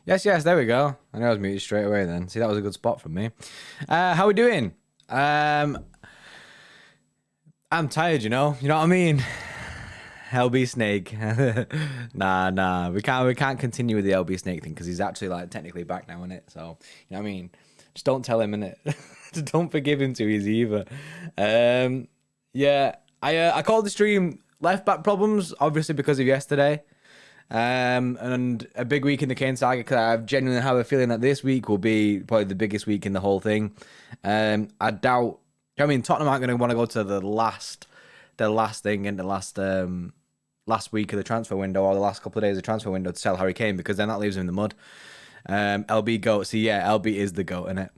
Yes, there we go. I know I was muted straight away then. See, that was a good spot from me. How we doing? I'm tired, you know what I mean? LB Snake. Nah. We can't continue with the LB Snake thing because he's actually like technically back now, innit? So, you know what I mean? Just don't tell him, innit? Just don't forgive him too easy either. Yeah. I called the stream left back problems, obviously because of yesterday. And a big week in the Kane Saga because I genuinely have a feeling that this week will be probably the biggest week in the whole thing. I doubt. I mean, Tottenham aren't going to want to go to the last thing in the last week of the transfer window or the last couple of days of the transfer window to sell Harry Kane because then that leaves him in the mud. LB GOAT. See, yeah, LB is the GOAT, innit?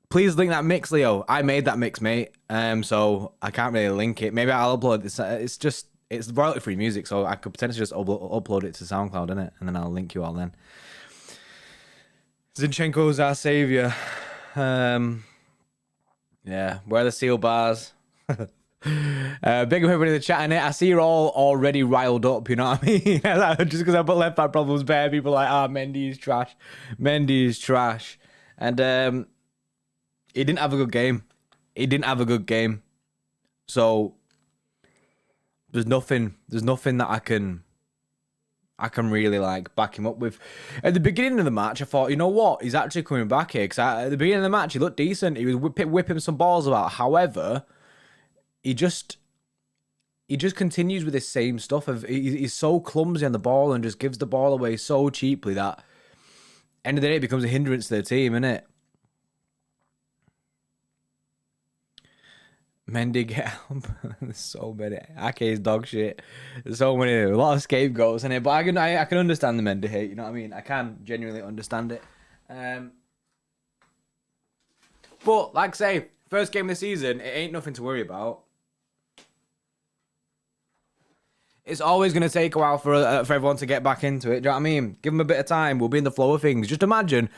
Please link that mix, Leo. I made that mix, mate. So I can't really link it. Maybe I'll upload this. It's royalty-free music, so I could potentially just upload it to SoundCloud, innit? And then I'll link you all then. Zinchenko's our saviour. Yeah, where are the seal bars? Big up everybody in the chat, innit? I see you're all already riled up, you know what I mean? Just because I put left back problems bare, people are like, Mendy is trash. Mendy is trash. And he didn't have a good game. So there's nothing that I can really like back him up with. At the beginning of the match, I thought, you know what, he's actually coming back here because at the beginning of the match he looked decent. He was whipping some balls about. However, he just continues with this same stuff of he's so clumsy on the ball and just gives the ball away so cheaply that end of the day it becomes a hindrance to the team, innit? Mendy, get up. There's so many. Ake's dog shit. There's so many. A lot of scapegoats in it. But I can understand the Mendy hate. You know what I mean? I can genuinely understand it. But like I say, first game of the season, it ain't nothing to worry about. It's always going to take a while for everyone to get back into it. Do you know what I mean? Give them a bit of time. We'll be in the flow of things. Just imagine.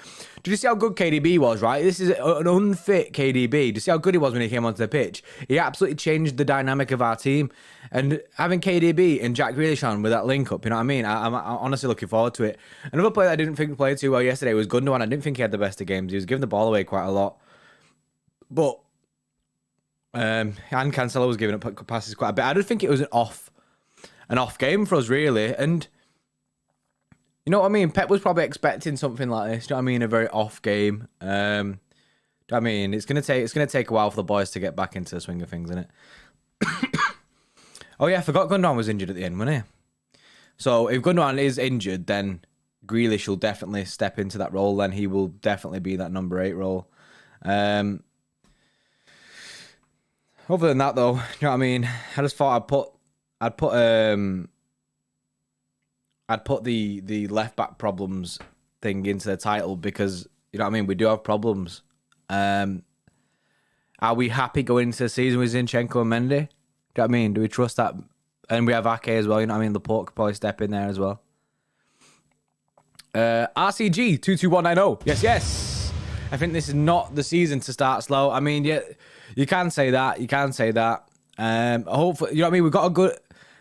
Did you see how good KDB was, right? This is an unfit KDB. Did you see how good he was when he came onto the pitch? He absolutely changed the dynamic of our team. And having KDB and Jack Grealish on with that link up, you know what I mean? I'm honestly looking forward to it. Another player that I didn't think played too well yesterday was Gundogan. I didn't think he had the best of games. He was giving the ball away quite a lot. But, and Cancelo was giving up passes quite a bit. I don't think it was an off game for us, really. And you know what I mean? Pep was probably expecting something like this. Do you know what I mean? A very off game. Do you know what I mean? It's gonna take a while for the boys to get back into the swing of things, innit? Oh yeah, I forgot Gundogan was injured at the end, wasn't he? So if Gundogan is injured, then Grealish will definitely step into that role. Then he will definitely be that number 8 role. Other than that, though, you know what I mean? I just thought I'd put the left back problems thing into the title because, you know what I mean, we do have problems. Are we happy going into the season with Zinchenko and Mendy? Do you know what I mean? Do we trust that? And we have Ake as well, you know what I mean? Laporte could probably step in there as well. RCG 22190. Yes, yes. I think this is not the season to start slow. I mean, yeah, you can say that. You can say that. Hopefully, you know what I mean? We've got a good...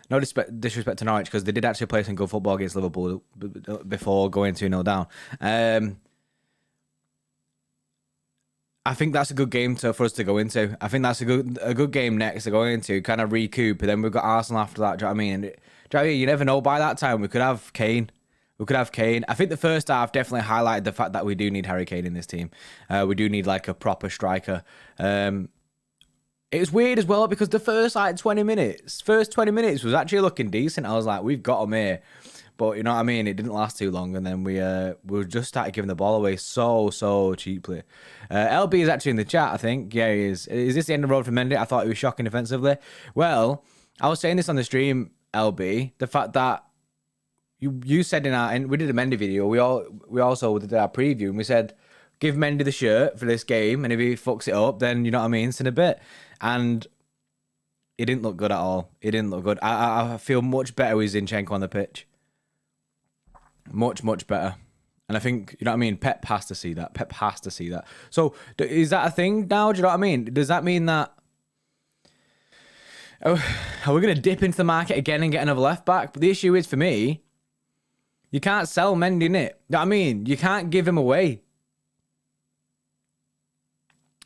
No disrespect to Norwich because they did actually play some good football against Liverpool before going 2-0 down. I think that's a good game for us to go into. I think that's a good game next to go into, kind of recoup. And then we've got Arsenal after that. Do you know what I mean? And, you never know. By that time, we could have Kane. I think the first half definitely highlighted the fact that we do need Harry Kane in this team. We do need like a proper striker. It was weird as well because the first 20 minutes was actually looking decent. I was like, we've got him here. But you know what I mean? It didn't last too long. And then we just started giving the ball away so cheaply. LB is actually in the chat, I think. Yeah, he is. Is this the end of the road for Mendy? I thought he was shocking defensively. Well, I was saying this on the stream, LB. The fact that you said and we did a Mendy video. We also did our preview and we said, give Mendy the shirt for this game. And if he fucks it up, then you know what I mean? It's in a bit. And he didn't look good at all. He didn't look good. I feel much better with Zinchenko on the pitch. Much better. And I think, you know what I mean? Pep has to see that. So, is that a thing now? Do you know what I mean? Does that mean that... are we going to dip into the market again and get another left back? But the issue is, for me, you can't sell Mendy, innit? You know what I mean? You can't give him away.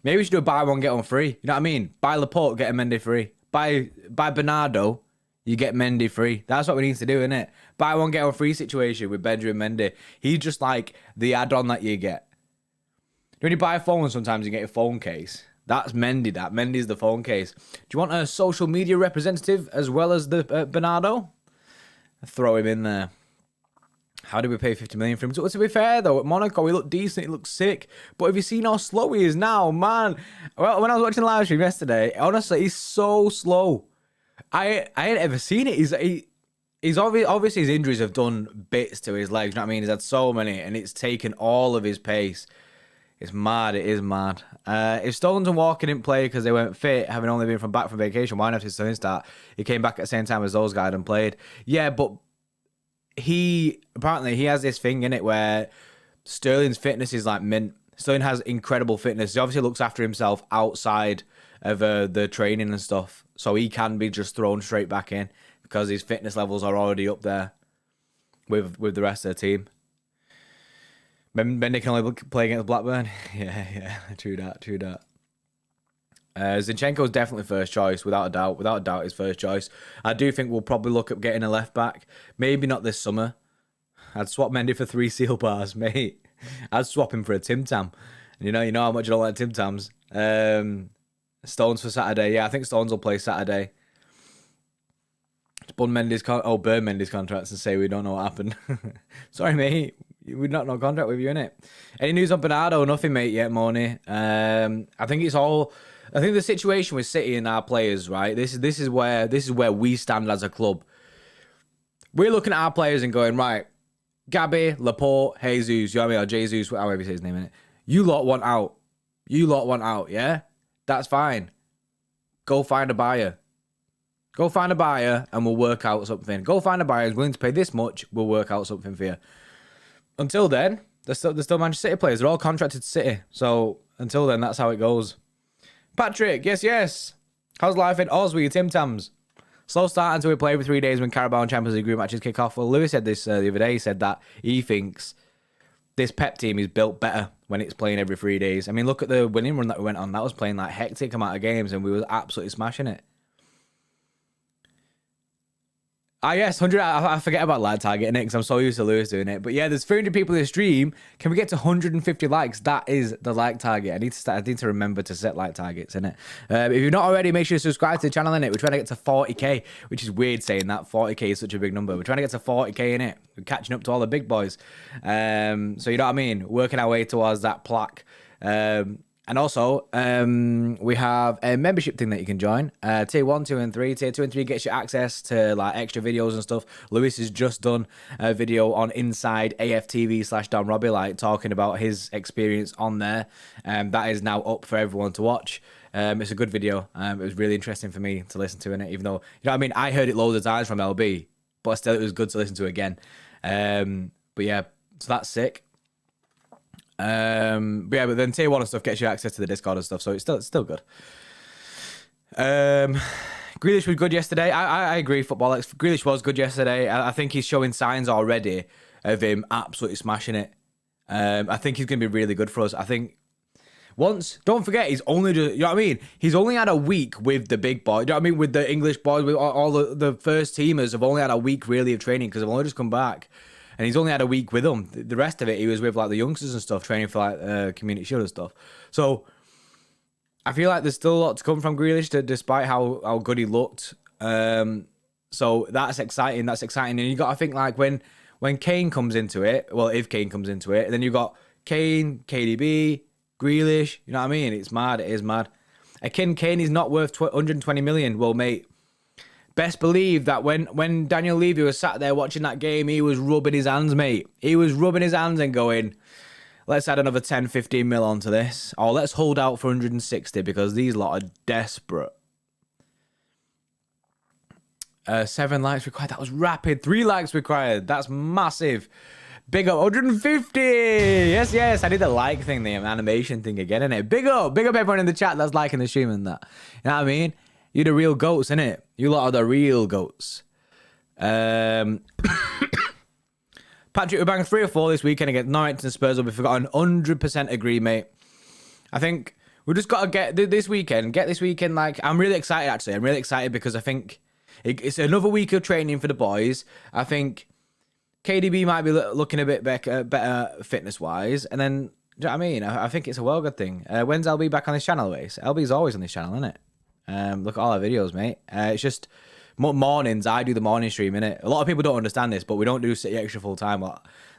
Maybe we should do a buy one, get one free. You know what I mean? Buy Laporte, get a Mendy free. Buy Bernardo, you get Mendy free. That's what we need to do, innit? Buy one, get one free situation with Benjamin Mendy. He's just like the add-on that you get. When you buy a phone, sometimes you get a phone case. That's Mendy, that. Mendy's the phone case. Do you want a social media representative as well as the Bernardo? Throw him in there. How did we pay 50 million for him? To be fair, though, at Monaco, he looked decent. He looked sick. But have you seen how slow he is now, man? Well, when I was watching the live stream yesterday, honestly, he's so slow. I ain't ever seen it. He's obviously his injuries have done bits to his legs. You know what I mean? He's had so many, and it's taken all of his pace. It's mad. It is mad. If Stones and Walker didn't play because they weren't fit, having only been back from vacation, why not his son start? He came back at the same time as those guys and played. Yeah, but apparently he has this thing in it where Sterling's fitness is like mint. Sterling has incredible fitness. He obviously looks after himself outside of the training and stuff, so he can be just thrown straight back in because his fitness levels are already up there with the rest of the team. Mendy can only play against Blackburn. Yeah, true that. Zinchenko is definitely first choice, without a doubt, his first choice. I do think we'll probably look at getting a left back. Maybe not this summer. I'd swap Mendy for 3 seal bars, mate. I'd swap him for a Tim Tam. And you know how much I don't like Tim Tams. Stones for Saturday. Yeah, I think Stones will play Saturday. Burn Mendy's contracts and say we don't know what happened. Sorry, mate. We've not no contract with you, innit? Any news on Bernardo? Nothing, mate, yet, Moni. I think the situation with City and our players, right? This is where we stand as a club. We're looking at our players and going, right, Gabby, Laporte, Jesus, you know what I mean? Or Jesus, however you say his name, innit? You lot want out, yeah? That's fine. Go find a buyer. And we'll work out something. Go find a buyer who's willing to pay this much. We'll work out something for you. Until then, they're still Manchester City players. They're all contracted to City. So until then, that's how it goes. Patrick, yes. How's life in Oz with your Tim Tams? Slow start until we play for 3 days when Carabao and Champions League group matches kick off. Well, Lewis said this the other day. He said that he thinks this Pep team is built better when it's playing every 3 days. I mean, look at the winning run that we went on. That was playing like hectic amount of games and we were absolutely smashing it. Yes, 100. I forget about like targeting it because I'm so used to Lewis doing it. But yeah, there's 300 people in the stream. Can we get to 150 likes? That is the like target. I need to remember to set like targets, innit? If you're not already, make sure you subscribe to the channel, innit? We're trying to get to 40k, which is weird saying that. 40k is such a big number. We're trying to get to 40k, innit? We're catching up to all the big boys. So you know what I mean? Working our way towards that plaque. And also, we have a membership thing that you can join. Tier 1, 2, and 3. Tier 2 and 3 gets you access to like extra videos and stuff. Lewis has just done a video on Inside AFTV/Don Robbie, like talking about his experience on there. That is now up for everyone to watch. It's a good video. It was really interesting for me to listen to in it, even though, you know what I mean? I heard it loads of times from LB, but still it was good to listen to again. But yeah, so that's sick. But then tier 1 and stuff gets you access to the Discord and stuff, so it's still good. Grealish was good yesterday. I agree, Football X. Grealish was good yesterday. I think he's showing signs already of him absolutely smashing it. I think he's going to be really good for us. I think don't forget, he's only just, you know what I mean? He's only had a week with the big boys, you know what I mean? With the English boys, with all the first teamers have only had a week really of training because they've only just come back. And he's only had a week with them. The rest of it, he was with like the youngsters and stuff, training for like Community Shield and stuff. So I feel like there's still a lot to come from Grealish, despite how good he looked. So that's exciting. That's exciting. And you got to think like when Kane comes into it, well, if Kane comes into it, then you got Kane, KDB, Grealish. You know what I mean? It's mad. It is mad. Kane is not worth 120 million. Well, mate. Best believe that when Daniel Levy was sat there watching that game, he was rubbing his hands, mate. He was rubbing his hands and going, let's add another 10, 15 mil onto this. Or let's hold out for 160 because these lot are desperate. 7 likes required. That was rapid. 3 likes required. That's massive. Big up. 150. Yes. I did the like thing, the animation thing again, innit? Big up everyone in the chat that's liking the stream and that. You know what I mean? You're the real goats, innit? You lot are the real goats. Patrick, we're banging 3 or 4 this weekend against Norwich and Spurs. We've forgotten. 100% agree, mate. I think we just got to get this weekend. Like, I'm really excited, actually. I'm really excited because I think it's another week of training for the boys. I think KDB might be looking a bit better fitness-wise. And then, do you know what I mean? I think it's a well good thing. When's LB back on this channel, Ace? LB's always on this channel, isn't it? Look at all our videos, mate. It's just mornings. I do the morning stream, innit? A lot of people don't understand this, but we don't do City Extra full time.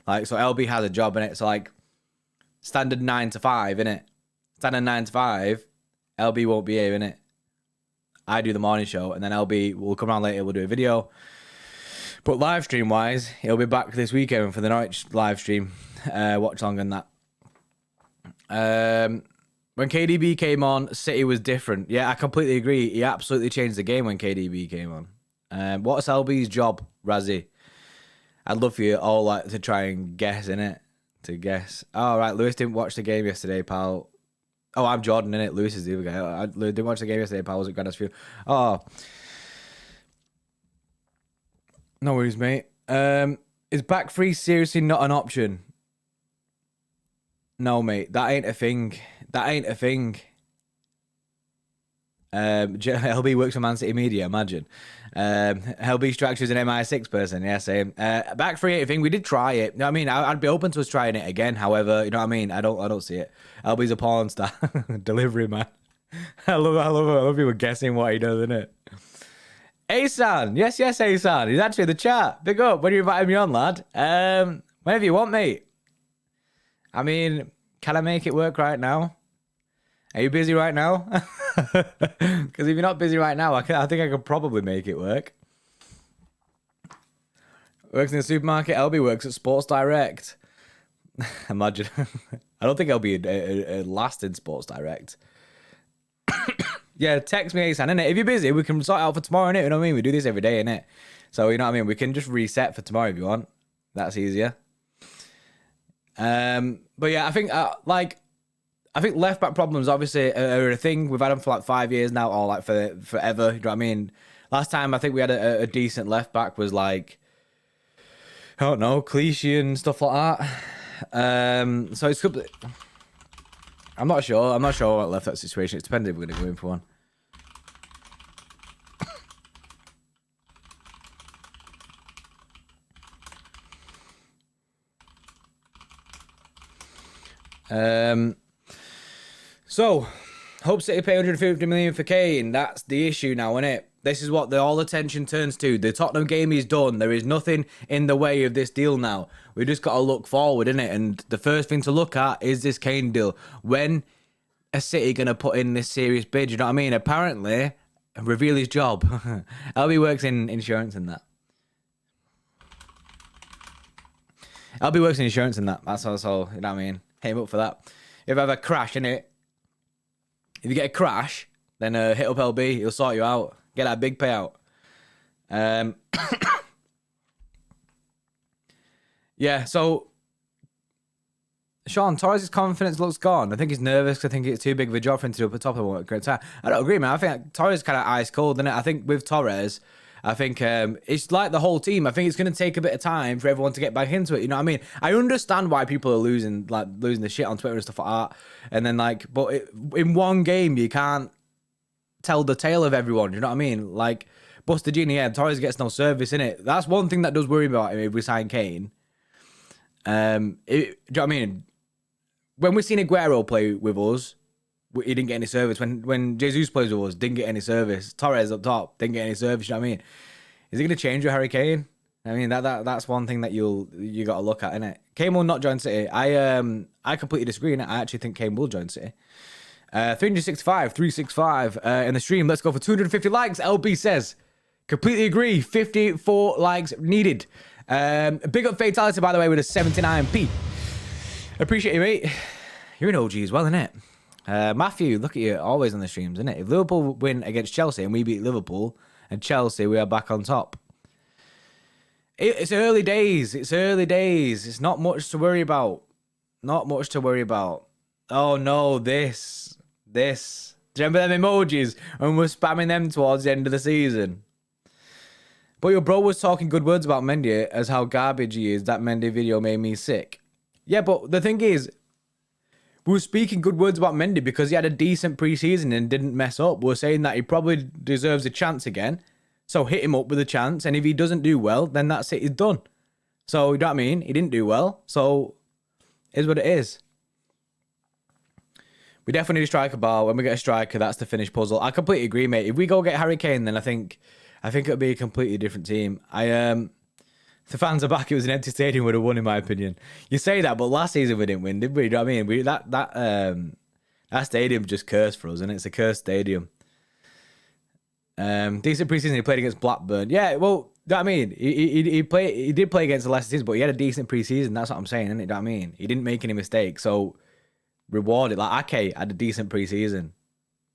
Like, so LB has a job, innit? So like, standard 9 to 5, innit? Standard 9 to 5. LB won't be here, innit? I do the morning show, and then LB will come around later. We'll do a video. But live stream wise, he'll be back this weekend for the Norwich live stream. Watch long and that. When KDB came on, City was different. Yeah, I completely agree. He absolutely changed the game when KDB came on. What's LB's job, Razzie? I'd love for you all like to try and guess, innit? To guess. Oh, right, Lewis didn't watch the game yesterday, pal. Oh, I'm Jordan, innit? Lewis is the other guy. I didn't watch the game yesterday, pal. Was it Grandest Oh. No worries, mate. Is back free seriously not an option? No, mate. That ain't a thing. LB works for Man City Media, imagine. LB Strikes is an MI6 person, yeah, same. Back free thing, we did try it. You know what I mean? I'd be open to us trying it again. However, you know what I mean? I don't see it. LB's a porn star. Delivery man. I love you guessing what he does, innit? Asan, yes, Asan. He's actually in the chat. Big up. When you invited me on, lad. Whenever you want, mate. I mean, can I make it work right now? Are you busy right now? Because if you're not busy right now, I think I could probably make it work. Works in the supermarket. LB works at Sports Direct. Imagine. I don't think LB last in Sports Direct. Yeah, text me, Asan, innit? If you're busy, we can sort it out for tomorrow, innit? You know what I mean? We do this every day, innit? So, you know what I mean? We can just reset for tomorrow if you want. That's easier. But yeah, I think left back problems obviously are a thing. We've had them for like 5 years now, or like for forever. You know what I mean? Last time I think we had a decent left back was like, I don't know, Clichy and stuff like that. So it's good. I'm not sure what left that situation. It's depending if we're gonna go in for one. So, hope City pay 150 million for Kane. That's the issue now, isn't it? This is what all attention turns to. The Tottenham game is done. There is nothing in the way of this deal now. We just got to look forward, innit? And the first thing to look at is this Kane deal. When are City going to put in this serious bid? You know what I mean? Apparently, reveal his job. LB works in insurance and that. LB works in insurance and that. That's also, you know what I mean? Hit him up for that. If I have a crash, innit? If you get a crash, then hit up LB. He'll sort you out. Get that big payout. Yeah, so Sean, Torres' confidence looks gone. I think he's nervous. I think it's too big of a job for him to do up at top of a great time. I don't agree, man. I think Torres is kind of ice cold, isn't it? I think with Torres, I think it's like the whole team. I think it's going to take a bit of time for everyone to get back into it. You know what I mean? I understand why people are losing the shit on Twitter and stuff like that. And then in one game, you can't tell the tale of everyone. You know what I mean? Like, Buster Genie, yeah, Torres gets no service, innit? That's one thing that does worry me about him if we sign Kane. Do you know what I mean? When we've seen Aguero play with us, he didn't get any service. When Jesus plays with us, didn't get any service. Torres up top, didn't get any service. You know what I mean? Is he going to change with Harry Kane? I mean, that's one thing that you got to look at, innit? Kane will not join City. I completely disagree, innit? I actually think Kane will join City. 365 in the stream. Let's go for 250 likes. LB says, completely agree. 54 likes needed. Big up Fatality, by the way, with a 79p. Appreciate you, mate. You're an OG as well, innit? Matthew, look at you, always on the streams, innit? If Liverpool win against Chelsea and we beat Liverpool and Chelsea, we are back on top. It's early days. It's early days. It's not much to worry about. Not much to worry about. Oh, no, this. Do you remember them emojis? And we're spamming them towards the end of the season. But your bro was talking good words about Mendy as how garbage he is. That Mendy video made me sick. Yeah, but the thing is, we were speaking good words about Mendy because he had a decent preseason and didn't mess up. We're saying that he probably deserves a chance again. So hit him up with a chance. And if he doesn't do well, then that's it. He's done. So, you know what I mean? He didn't do well. So, is what it is. We definitely need a striker ball. When we get a striker, that's the finished puzzle. I completely agree, mate. If we go get Harry Kane, then I think it'll be a completely different team. The fans are back. It was an empty stadium, would have won, in my opinion. You say that, but last season we didn't win, did we? You know what I mean? That stadium just cursed for us, and it's a cursed stadium. Decent preseason. He played against Blackburn. Yeah, well, you know what I mean? He did play against the Leicester season, but he had a decent preseason. That's what I'm saying, isn't it? You know what I mean? He didn't make any mistakes, so reward it. Like Ake had a decent preseason.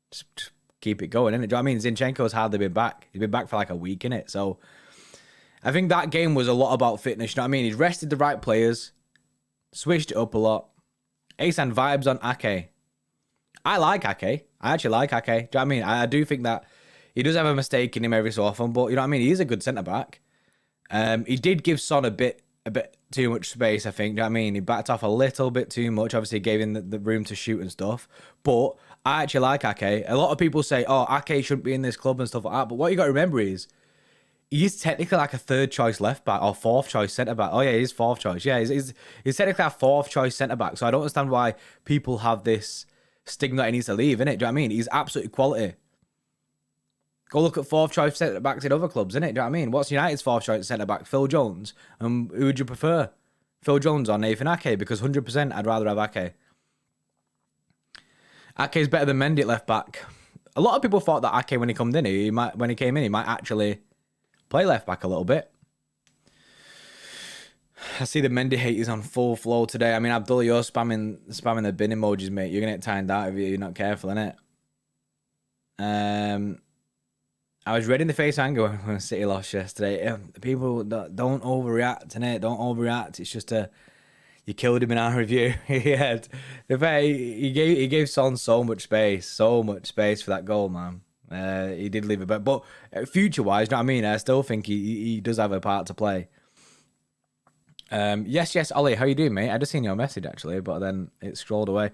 Just keep it going, innit? Do you know what I mean? Zinchenko's hardly been back. He's been back for like a week, innit? So I think that game was a lot about fitness. You know what I mean? He's rested the right players, switched it up a lot. Asan vibes on Ake. I like Ake. I actually like Ake. Do you know what I mean? I do think that he does have a mistake in him every so often, but you know what I mean? He is a good centre-back. He did give Son a bit too much space, I think. Do you know what I mean? He backed off a little bit too much. Obviously, gave him the room to shoot and stuff. But I actually like Ake. A lot of people say, oh, Ake shouldn't be in this club and stuff like that. But what you got to remember is, he's technically like a third choice left back or fourth choice centre back. Oh yeah, he's fourth choice. Yeah, he's technically a fourth choice centre back. So I don't understand why people have this stigma that he needs to leave, innit? Do you know what I mean? He's absolutely quality. Go look at fourth choice centre backs in other clubs, innit? Do you know what I mean? What's United's fourth choice centre back? Phil Jones. Who would you prefer? Phil Jones or Nathan Ake? Because 100% I'd rather have Ake. Ake's better than Mendy at left back. A lot of people thought that Ake, when he came in, he might actually play left back a little bit. I see the Mendy hate is on full flow today. I mean, Abdullah, you're spamming the bin emojis, mate. You're gonna get timed out if you're not careful, innit? I was ready in the face anger when City lost yesterday. People don't overreact, innit? Don't overreact. It's just you killed him in our review. Yeah, he gave Son so much space for that goal, man. He did leave it, but future-wise, you know what I mean? I still think he does have a part to play. Yes, Ollie, how you doing, mate? I just seen your message, actually, but then it scrolled away.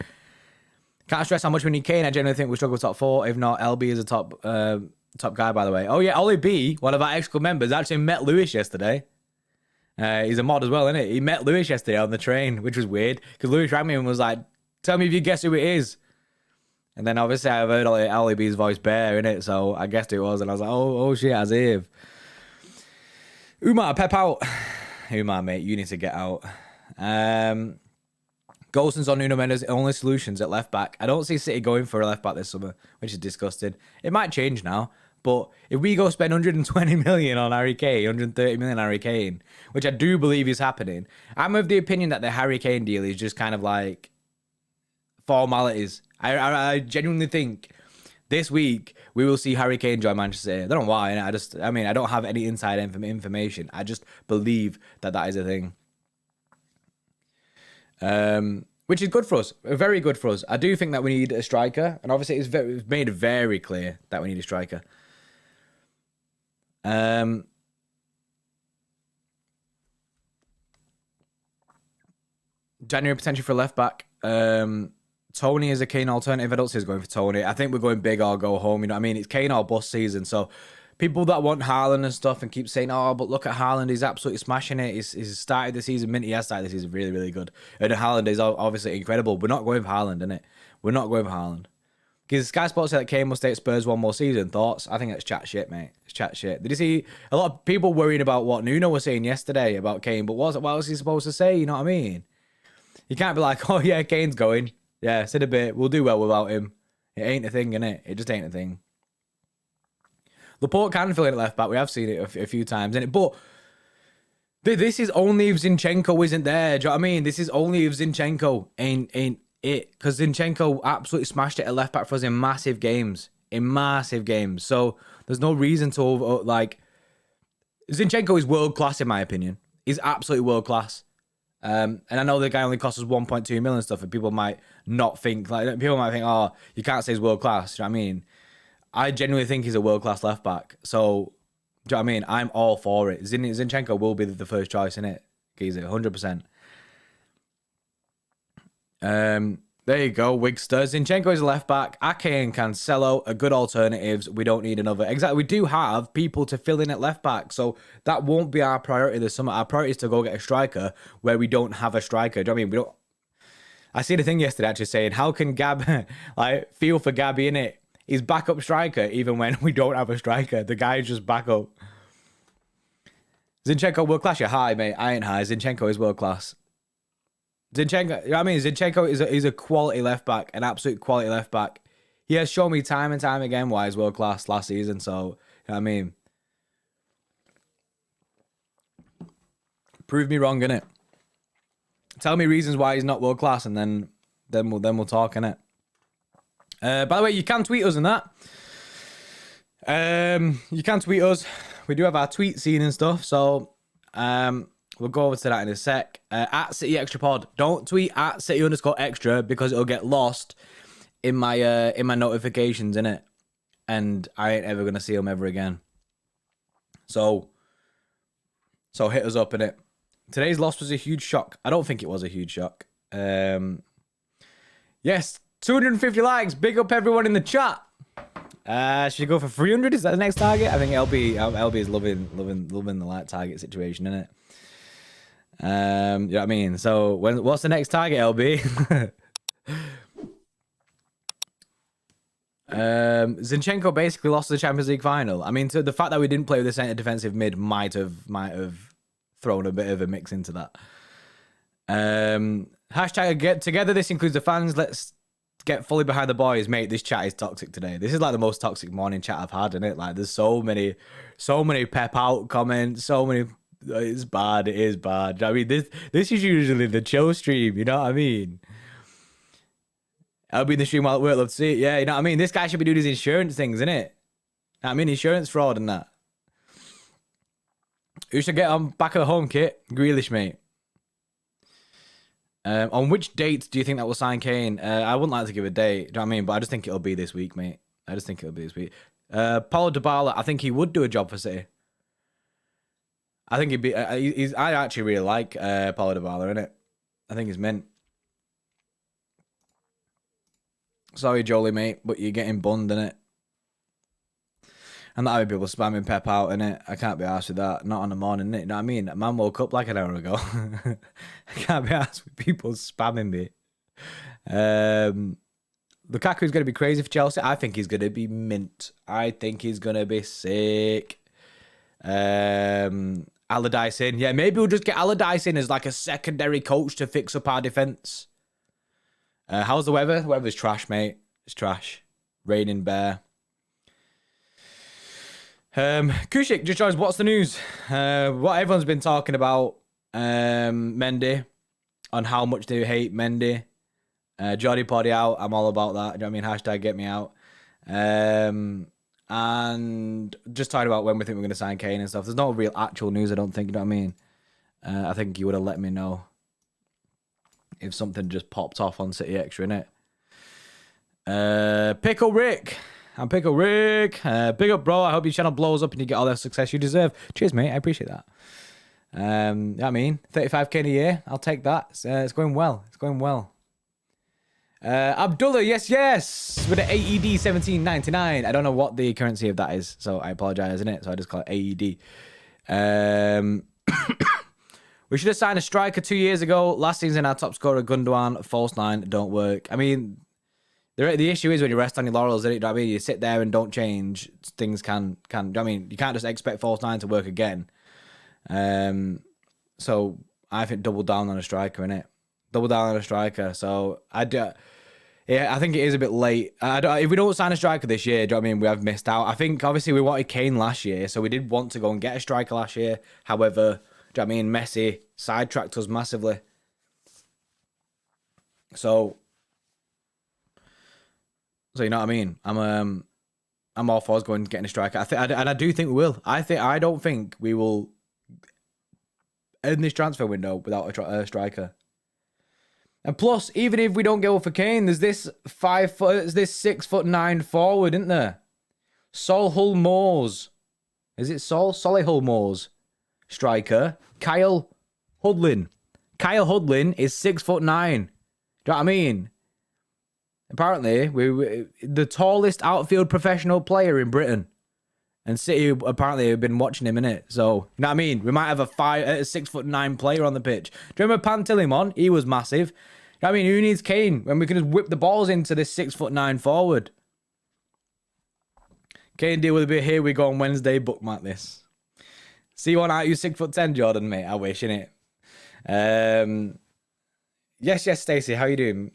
Can't stress how much we need Kane. I generally think we struggle with top 4. If not, LB is a top guy, by the way. Oh, yeah, Ollie B, one of our ex-club members, actually met Lewis yesterday. He's a mod as well, isn't he? He met Lewis yesterday on the train, which was weird, because Lewis rang me and was like, tell me if you guess who it is. And then obviously I've heard Ollie B's voice bare, innit? So I guessed who it was, and I was like, oh shit, Aziv. Umar, pep out. Umar, mate, you need to get out. Good Golson's on Nuno Mendes' only solutions at left back. I don't see City going for a left back this summer, which is disgusting. It might change now, but if we go spend 120 million on Harry Kane, 130 million on Harry Kane, which I do believe is happening, I'm of the opinion that the Harry Kane deal is just kind of like formalities. I genuinely think this week we will see Harry Kane join Manchester City. I don't know why. I don't have any inside information. I just believe that is a thing. Which is good for us, very good for us. I do think that we need a striker, and obviously it's made very clear that we need a striker. January potential for left back. Tony is a Kane alternative. I don't see us going for Tony. I think we're going big or go home. You know what I mean? It's Kane or bust season. So people that want Haaland and stuff and keep saying, oh, but look at Haaland. He's absolutely smashing it. He's started the season. He has started the season really, really good. And Haaland is obviously incredible. We're not going for Haaland, innit? We're not going for Haaland. Because Sky Sports said that Kane will stay at Spurs one more season. Thoughts? I think that's chat shit, mate. It's chat shit. Did you see a lot of people worrying about what Nuno was saying yesterday about Kane? But what was he supposed to say? You know what I mean? You can't be like, oh, yeah, Kane's going. Yeah, said a bit. We'll do well without him. It ain't a thing, innit? It just ain't a thing. Laporte can fill in at left back. We have seen it a few times, innit? But this is only if Zinchenko isn't there. Do you know what I mean? This is only if Zinchenko ain't it. Because Zinchenko absolutely smashed it at left back for us in massive games. So there's no reason to, like... Zinchenko is world class, in my opinion. He's absolutely world class. And I know the guy only costs us 1.2 million and stuff, and people might not think, oh, you can't say he's world class. Do you know what I mean? I genuinely think he's a world class left back. So, do you know what I mean? I'm all for it. Zinchenko will be the first choice, innit? He's 100%. There you go, Wigster. Zinchenko is a left back. Ake and Cancelo are good alternatives. We don't need another. Exactly. We do have people to fill in at left back, so that won't be our priority this summer. Our priority is to go get a striker where we don't have a striker. Do you know what I mean? We don't. I see the thing yesterday actually saying, how can Gab feel for Gabby in it? He's backup striker even when we don't have a striker. The guy's just backup. Zinchenko world class. You're high, mate. I ain't high. Zinchenko is world class. Zinchenko, you know what I mean? Zinchenko is a quality left back, an absolute quality left back. He has shown me time and time again why he's world class last season. So, you know what I mean? Prove me wrong, innit? Tell me reasons why he's not world class, and then we'll talk, innit? By the way, you can tweet us and that. You can tweet us. We do have our tweet scene and stuff, so we'll go over to that in a sec. At City Extra Pod. Don't tweet at City_Extra because it'll get lost in my notifications, innit? And I ain't ever gonna see them ever again. So hit us up, innit? Today's loss was a huge shock. I don't think it was a huge shock. Yes, 250 likes. Big up everyone in the chat. Should you go for 300? Is that the next target? I think LB is loving the like target situation, innit? You know what I mean? So what's the next target, LB? Zinchenko basically lost the Champions League final. I mean, so the fact that we didn't play with the centre defensive mid might have thrown a bit of a mix into that. Hashtag get together. This includes the fans. Let's get fully behind the boys, mate. This chat is toxic today. This is like the most toxic morning chat I've had, isn't it? Like, there's so many pep out comments, so many. It's bad. It is bad. I mean, this is usually the chill stream. You know what I mean? I'll be in the stream while at work. Love to see it. Yeah, you know what I mean? This guy should be doing his insurance things, innit? You know what I mean? Insurance fraud and that. Who should get on back of the home kit? Grealish, mate. On which date do you think that will sign Kane? I wouldn't like to give a date. Do you know what I mean? But I just think it'll be this week, mate. I just think it'll be this week. Paulo Dybala, I think he would do a job for City. I think he'd be. I actually really like Paulo Dybala, innit? I think he's mint. Sorry, Jolie, mate, but you're getting bunned, innit? And that having people spamming Pep out, innit? I can't be arsed with that. Not on the morning, innit? You know what I mean? A man woke up like an hour ago. I can't be arsed with people spamming me. Lukaku's going to be crazy for Chelsea. I think he's going to be mint. I think he's going to be sick. Allardyce in. Yeah, maybe we'll just get Allardyce in as like a secondary coach to fix up our defence. How's the weather? The weather's trash, mate. It's trash. Raining bear. Kushik just joins. What's the news? What everyone's been talking about, Mendy, on how much they hate Mendy. JordyPordy out. I'm all about that. You know what I mean? Hashtag get me out. And just talking about when we think we're going to sign Kane and stuff. There's no real actual news, I don't think. You know what I mean? I think you would have let me know if something just popped off on City Extra, innit? Pickle Rick. I'm Pickle Rick. Big up, bro. I hope your channel blows up and you get all the success you deserve. Cheers, mate. I appreciate that. You know what I mean? 35k a year. I'll take that. It's going well. It's going well. Abdullah, yes, with an AED 1799. I don't know what the currency of that is, so I apologize, isn't it? So I just call it AED. We should have signed a striker 2 years ago. Last season, our top scorer, Gundogan, false nine, don't work. I mean, the issue is when you rest on your laurels, isn't it? You know what I mean? You sit there and don't change, things can. I mean, you can't just expect false nine to work again. So I think double down on a striker, innit? Double down on a striker. So I think it is a bit late. If we don't sign a striker this year, do you know what I mean? We have missed out. I think obviously we wanted Kane last year, so we did want to go and get a striker last year. However, do you know what I mean? Messi sidetracked us massively. So you know what I mean? I'm all for us going and getting a striker. I do think we will. I don't think we will end this transfer window without a striker. And plus, even if we don't go for Kane, there's this 6'9" forward, isn't there? Solihull Moors. Is it Solihull Moors? Striker. Kyle Hudlin. Kyle Hudlin is 6'9". Do you know what I mean? Apparently, we the tallest outfield professional player in Britain. And City apparently have been watching him, innit? So, you know what I mean? We might have a 6'9" player on the pitch. Do you remember Pantilimon? He was massive. You know what I mean? Who needs Kane when we can just whip the balls into this 6'9" forward? Kane deal with a bit here we go on Wednesday, bookmark this. See you on out, you 6'10", Jordan, mate. I wish, innit? Yes, Stacey, how you doing?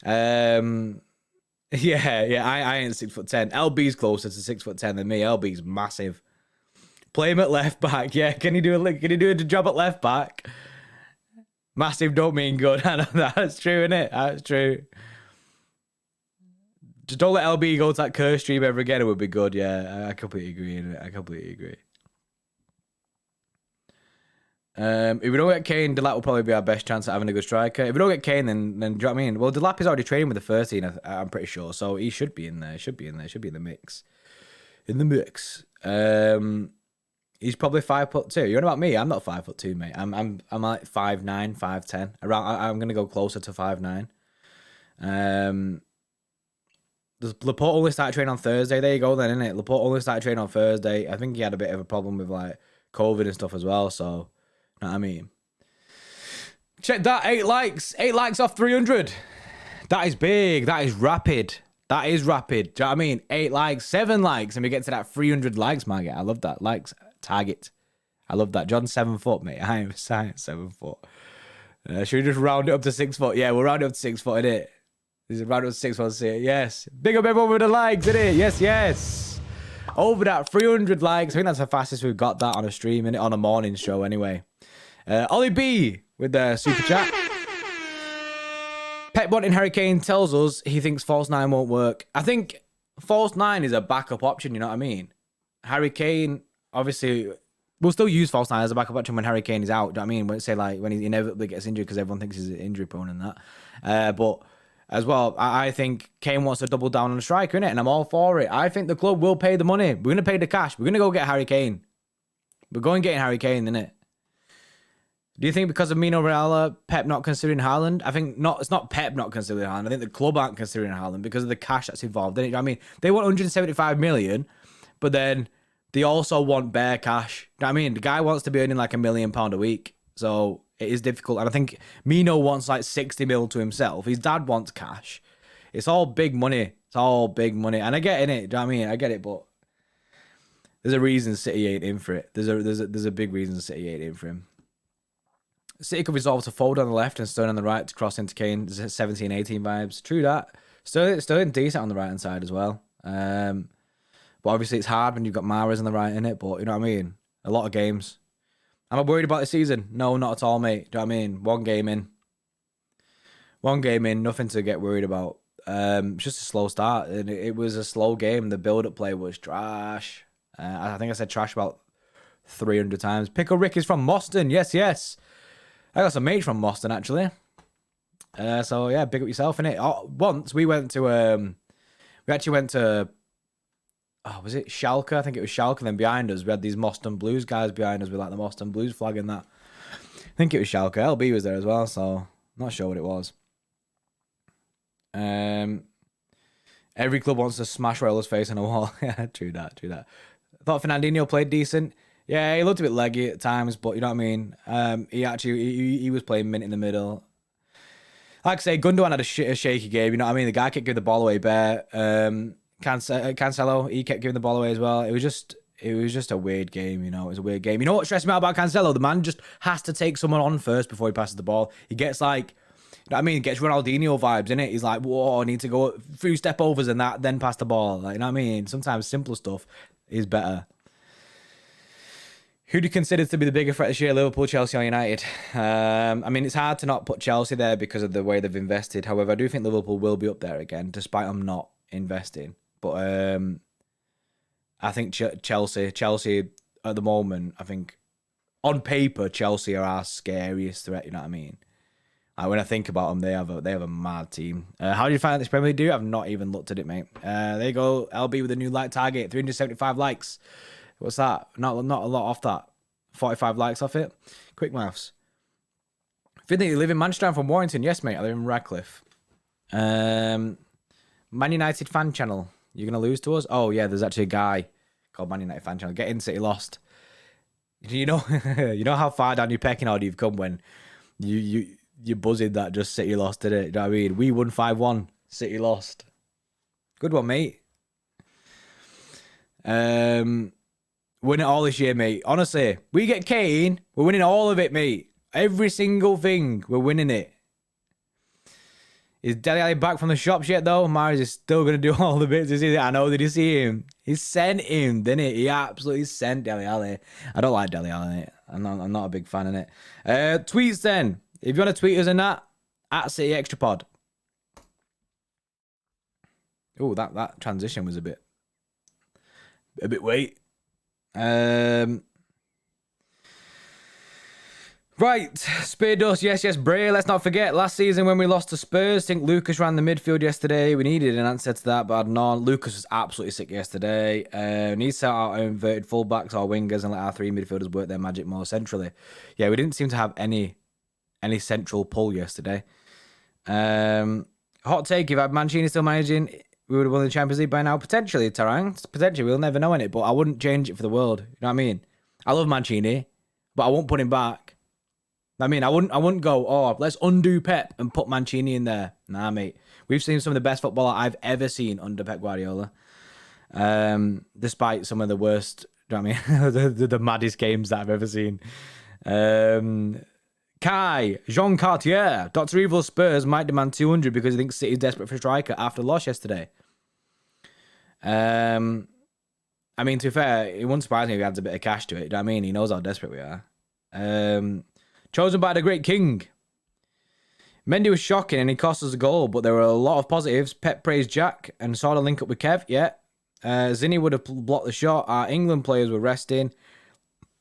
Yeah, I ain't 6'10". LB's closer to 6'10" than me. LB's massive. Play him at left back. Yeah, can you do a job at left back? Massive don't mean good. I know that's true, isn't it? That's true. Just don't let LB go to that curse stream ever again. It would be good. Yeah, I completely agree. I completely agree. If we don't get Kane, Delap will probably be our best chance at having a good striker. If we don't get Kane, then do you know what I mean? Well, Delap is already training with the first team, I'm pretty sure. So he should be in there. Should be in the mix. In the mix. He's probably 5'2". You know about me? I'm not 5'2", mate. I'm like 5'9", 5'10". I'm gonna go closer to 5'9". Laporte only started training on Thursday. There you go, then, innit? Laporte only started training on Thursday. I think he had a bit of a problem with like COVID and stuff as well. So. Know what I mean? Check that, 8 likes. 8 likes off 300. That is big. That is rapid. That is rapid. Do you know what I mean? 8 likes, 7 likes, and we get to that 300 likes, Margaret. I love that. Likes, target. I love that. John's 7 foot, mate. I am 7 foot. Should we just round it up to 6 foot? Yeah, we'll round it up to 6 foot, innit? This is round up to 6 foot, see it? Yes. Big up everyone with the likes, innit? Yes. Over that 300 likes. I think that's the fastest we've got that on a stream, innit? On a morning show, anyway. Ollie B with the super chat. Pep wanting Harry Kane tells us he thinks false 9 won't work. I think false 9 is a backup option, you know what I mean? Harry Kane, obviously, we'll still use false 9 as a backup option when Harry Kane is out. Do you know what I mean? When, say, like, when he inevitably gets injured because everyone thinks he's injury prone and that. But as well, I think Kane wants to double down on a striker, innit? And I'm all for it. I think the club will pay the money. We're going to pay the cash. We're going to go get Harry Kane. We're going getting Harry Kane, innit? Do you think because of Mino Raiola, Pep not considering Haaland? I think not. It's not Pep not considering Haaland. I think the club aren't considering Haaland because of the cash that's involved in it. I mean, they want 175 million, but then they also want bare cash. I mean, the guy wants to be earning like £1 million a week, so it is difficult. And I think Mino wants like 60 mil to himself. His dad wants cash. It's all big money. It's all big money, and I get in it. Do you know what I mean? I get it, but there's a reason City ain't in for it. There's a big reason City ain't in for him. City could resolve to fold on the left and Sterling on the right to cross into Kane. 17-18 vibes. True that. Sterling decent on the right hand side as well. But obviously it's hard when you've got Mahrez on the right in it. But you know what I mean. A lot of games. Am I worried about the season? No, not at all, mate. Do you know what I mean? One game in. Nothing to get worried about. Just a slow start. It was a slow game. The build-up play was trash. I think I said trash about 300 times. Pickle Rick is from Moston. Yes. I got some mates from Moston, actually. So, yeah, big up yourself, innit? Once we went to... we actually went to... Oh, was it Schalke? I think it was Schalke. And then behind us, we had these Moston Blues guys behind us with, like, the Moston Blues flag and that. I think it was Schalke. LB was there as well, so... Not sure what it was. Every club wants to smash Royals' face on a wall. Yeah, true that. I thought Fernandinho played decent. Yeah, he looked a bit leggy at times, but you know what I mean. He was playing mint in the middle. Like I say, Gundogan had a shaky game. You know what I mean. The guy kept giving the ball away bare. Cancelo, he kept giving the ball away as well. It was just a weird game. You know, it was a weird game. You know what stressed me out about Cancelo? The man just has to take someone on first before he passes the ball. He gets like. You know what I mean? It gets Ronaldinho vibes, innit? He's like, whoa, I need to go through step overs and that, then pass the ball. Like, you know what I mean? Sometimes simple stuff is better. Who do you consider to be the bigger threat this year, Liverpool, Chelsea, or United? I mean, it's hard to not put Chelsea there because of the way they've invested. However, I do think Liverpool will be up there again, despite them not investing. But I think Chelsea at the moment, I think on paper, Chelsea are our scariest threat, you know what I mean? When I think about them, they have a mad team. How do you find this Premier League? I've not even looked at it, mate. There you go. LB with a new like target, 375 likes. What's that? Not a lot off that. 45 likes off it. Quick maths. If you live in Manchester, I'm from Warrington. Yes, mate. I live in Radcliffe. Man United fan channel. You're gonna lose to us? Oh yeah, there's actually a guy called Man United fan channel. Get in, City lost. You know, you know how far down your pecking order you've come when you're buzzing that just City lost, did it? You know what I mean? We won 5-1. City lost. Good one, mate. Winning all this year, mate. Honestly, we get Kane, we're winning all of it, mate. Every single thing, we're winning it. Is Dele Alli back from the shops yet, though? Mahrez is still going to do all the bits. I know, did you see him? He sent him, didn't he? He absolutely sent Dele Alli. I don't like Dele Alli. I'm not a big fan of it. Tweets then. If you want to tweet us in that, at City Extra Pod. Oh, that transition was a bit weight. Right, Spear Dust, yes, Bray. Let's not forget, last season when we lost to Spurs, I think Lucas ran the midfield yesterday. We needed an answer to that, but had none. Lucas was absolutely sick yesterday. Need to set out our inverted fullbacks or wingers and let our three midfielders work their magic more centrally. Yeah, we didn't seem to have any central pull yesterday. Hot take, if I had Mancini still managing, we would have won the Champions League by now. Potentially, Tarang. Potentially, we'll never know in it, but I wouldn't change it for the world. You know what I mean? I love Mancini, but I won't put him back. I mean, I wouldn't go, oh, let's undo Pep and put Mancini in there. Nah, mate. We've seen some of the best football I've ever seen under Pep Guardiola. Despite some of the worst, you know what I mean? the maddest games that I've ever seen. Kai, Jean Cartier, Dr. Evil Spurs might demand 200 because he thinks City's desperate for a striker after the loss yesterday. I mean, to be fair, it wouldn't surprise me if he adds a bit of cash to it. You know what I mean? He knows how desperate we are. Chosen by the Great King. Mendy was shocking and he cost us a goal, but there were a lot of positives. Pep praised Jack and saw the link up with Kev. Yeah. Zinni would have blocked the shot. Our England players were resting.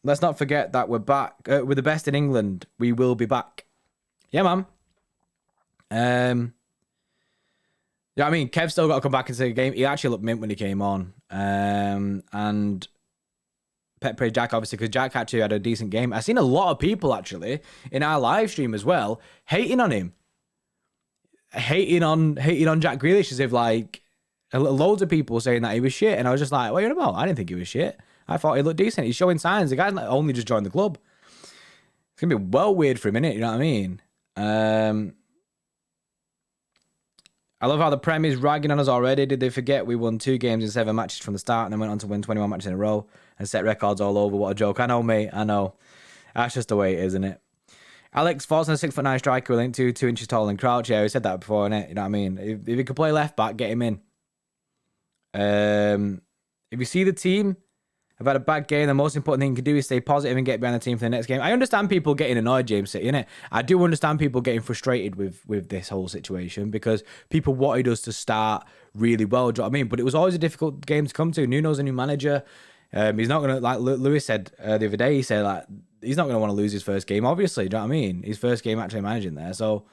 Let's not forget that we're back. We're the best in England. We will be back. Yeah, man. Yeah, I mean, Kev's still got to come back into the game. He actually looked mint when he came on. And Pep praised Jack, obviously, because Jack actually had a decent game. I've seen a lot of people, actually, in our live stream as well, hating on him. Hating on Jack Grealish as if, like, loads of people saying that he was shit. And I was just like, what are you on about? I didn't think he was shit. I thought he looked decent. He's showing signs. The guy's only just joined the club. It's going to be well weird for a minute, you know what I mean? I love how the Prem is ragging on us already. Did they forget we won 2 games in 7 matches from the start and then went on to win 21 matches in a row and set records all over? What a joke. I know, mate. I know. That's just the way it is, isn't it? Alex Force and a 6'9" striker linked to 2 inches taller than Crouch. Yeah, we said that before, innit? You know what I mean? If he could play left back, get him in. If you see the team have had a bad game, the most important thing you can do is stay positive and get behind the team for the next game. I understand people getting annoyed, James City, innit? I do understand people getting frustrated with this whole situation because people wanted us to start really well. Do you know what I mean? But it was always a difficult game to come to. Nuno's a new manager. He's not going to, like Lewis said the other day, he said, like, he's not going to want to lose his first game, obviously. Do you know what I mean? His first game actually managing there. So,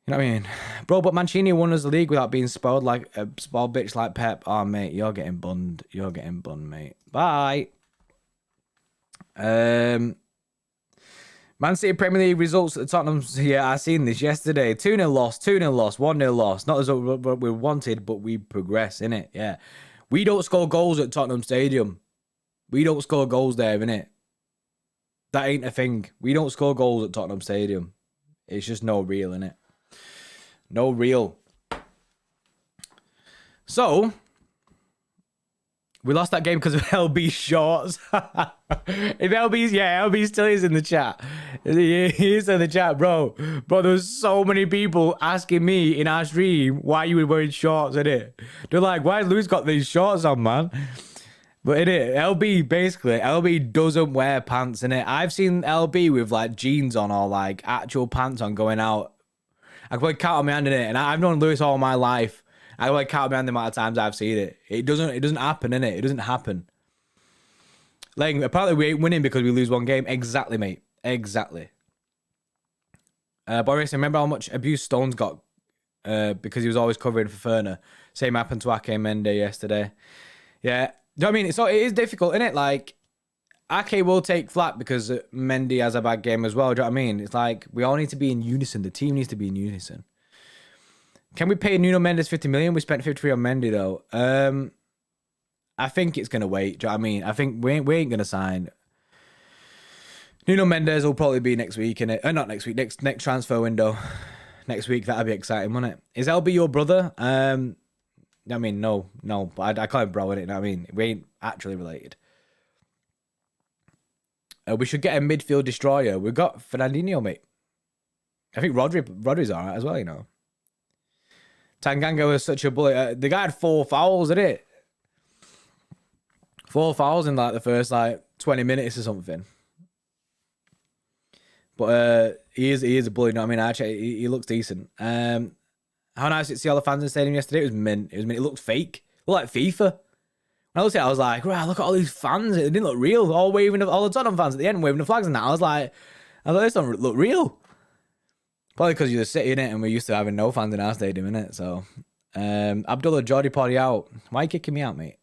you know what I mean? Bro, but Mancini won us the league without being spoiled like a spoiled bitch like Pep. Oh, mate, you're getting bunned. You're getting bunned, mate. Bye. Man City Premier League results at Tottenham. Yeah, I seen this yesterday. 2-0 loss, 2-0 loss, 1-0 loss. Not as what we wanted, but we progress, innit? Yeah. We don't score goals at Tottenham Stadium. We don't score goals there, innit? That ain't a thing. We don't score goals at Tottenham Stadium. It's just no real, innit? No real. So, we lost that game because of LB shorts. If LB still is in the chat. He is in the chat, bro. Bro, there's so many people asking me in our stream why you were wearing shorts, innit? They're like, why has Louis got these shorts on, man? But innit, LB doesn't wear pants, innit? I've seen LB with like jeans on or like actual pants on going out. I can probably count on my hand in it, and I've known Lewis all my life. I can probably count on my hand the amount of times I've seen it. It doesn't happen, innit? It doesn't happen. Like, apparently we ain't winning because we lose one game. Exactly, mate. Exactly. Boris, remember how much abuse Stones got because he was always covering for Ferner? Same happened to Ake Mendy yesterday. Yeah. Do you know what I mean? So it is difficult, innit? Like, Ake will take flat because Mendy has a bad game as well. Do you know what I mean? It's like, we all need to be in unison. The team needs to be in unison. Can we pay Nuno Mendes 50 million? We spent 53 on Mendy, though. I think it's going to wait. Do you know what I mean? I think we ain't going to sign. Nuno Mendes will probably be next week, innit? Not next week. Next transfer window. Next week. That'd be exciting, wouldn't it? Is LB your brother? I mean, no. But I call him bro, innit? You know what I mean? We ain't actually related. We should get a midfield destroyer. We've got Fernandinho, mate. I think Rodri's all right as well, you know. Tanganga was such a bully. The guy had 4 fouls, didn't it? 4 fouls in like the first like 20 minutes or something. But he is a bully, you know what I mean? Actually, he looks decent. How nice to see all the fans in the stadium yesterday. It was mint. It looked fake. It looked like FIFA. When I looked at it, I was like, wow, look at all these fans. It didn't look real. All the Tottenham fans at the end waving the flags and that. I was like, this don't look real. Probably because you're the city, innit? And we're used to having no fans in our stadium, innit? So, Abdullah, JordyPordy out. Why are you kicking me out, mate?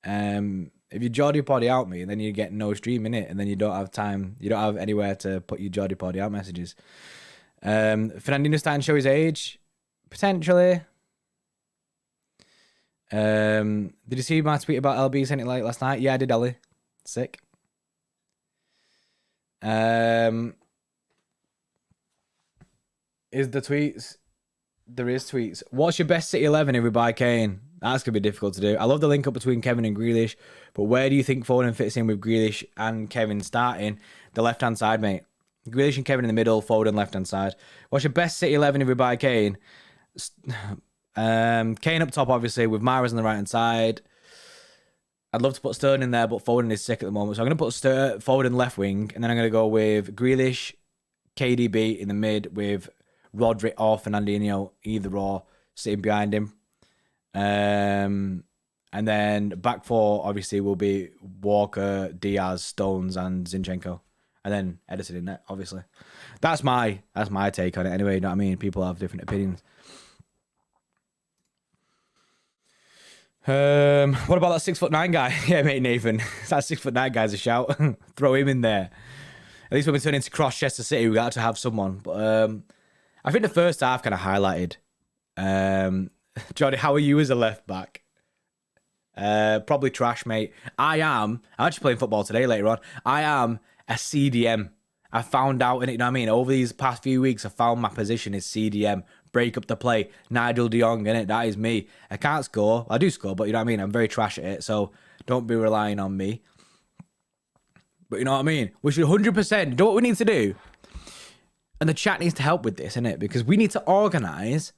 If you JordyPordy out, mate, then you get no stream, innit? And then you don't have time. You don't have anywhere to put your JordyPordy out messages. Fernandinho starting to show his age? Potentially. Did you see my tweet about LB sent it late last night? Yeah, I did, Ellie. Sick. Is the tweets? There is tweets. What's your best City 11 if we buy Kane? That's going to be difficult to do. I love the link up between Kevin and Grealish, but where do you think Foden fits in with Grealish and Kevin starting? The left-hand side, mate. Grealish and Kevin in the middle, Foden left-hand side. What's your best City 11 if we buy Kane? Kane up top, obviously, with Mahrez on the right-hand side. I'd love to put Sterling in there, but Foden is sick at the moment. So I'm going to put Foden left wing, and then I'm going to go with Grealish, KDB in the mid with Rodri or Fernandinho, either or, sitting behind him. And then back four, obviously, will be Walker, Diaz, Stones, and Zinchenko. And then Edison in net, obviously. That's my take on it anyway, you know what I mean? People have different opinions. What about that 6'9" guy? Yeah, mate, Nathan. That 6'9" guy's a shout. Throw him in there. At least when we turn into Chester City, we got to have someone. But I think the first half kind of highlighted. Jordy, how are you as a left back? Probably trash, mate. I'm actually playing football today later on. I am a CDM. I found out, in it, you know what I mean? Over these past few weeks, I found my position is CDM. Break up the play. Nigel de Jong, innit? That is me. I can't score. I do score, but you know what I mean? I'm very trash at it, so don't be relying on me. But you know what I mean? We should 100%. You know what we need to do? And the chat needs to help with this, innit? Because we need to organise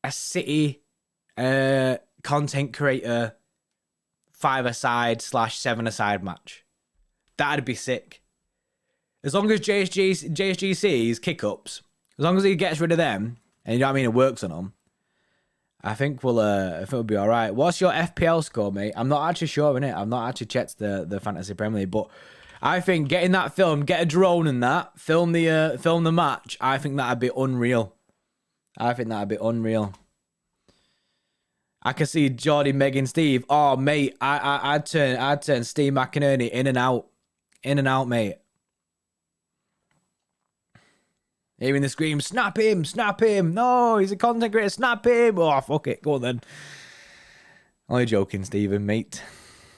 a City content creator 5-a-side / 7-a-side match. That'd be sick. As long as JSGC's kick-ups, as long as he gets rid of them, and you know what I mean, it works on them, I think we'll be all right. What's your FPL score, mate? I'm not actually sure, innit? I've not actually checked the Fantasy Premier League, but I think getting that film, get a drone and that, film the match, I think that'd be unreal. I can see Jordy, Megan, Steve. Oh, mate, I'd turn Steve McInerney in and out, mate. Hearing the scream, snap him. No, he's a content creator, snap him. Oh, fuck it, go on then. Only joking, Stephen, mate.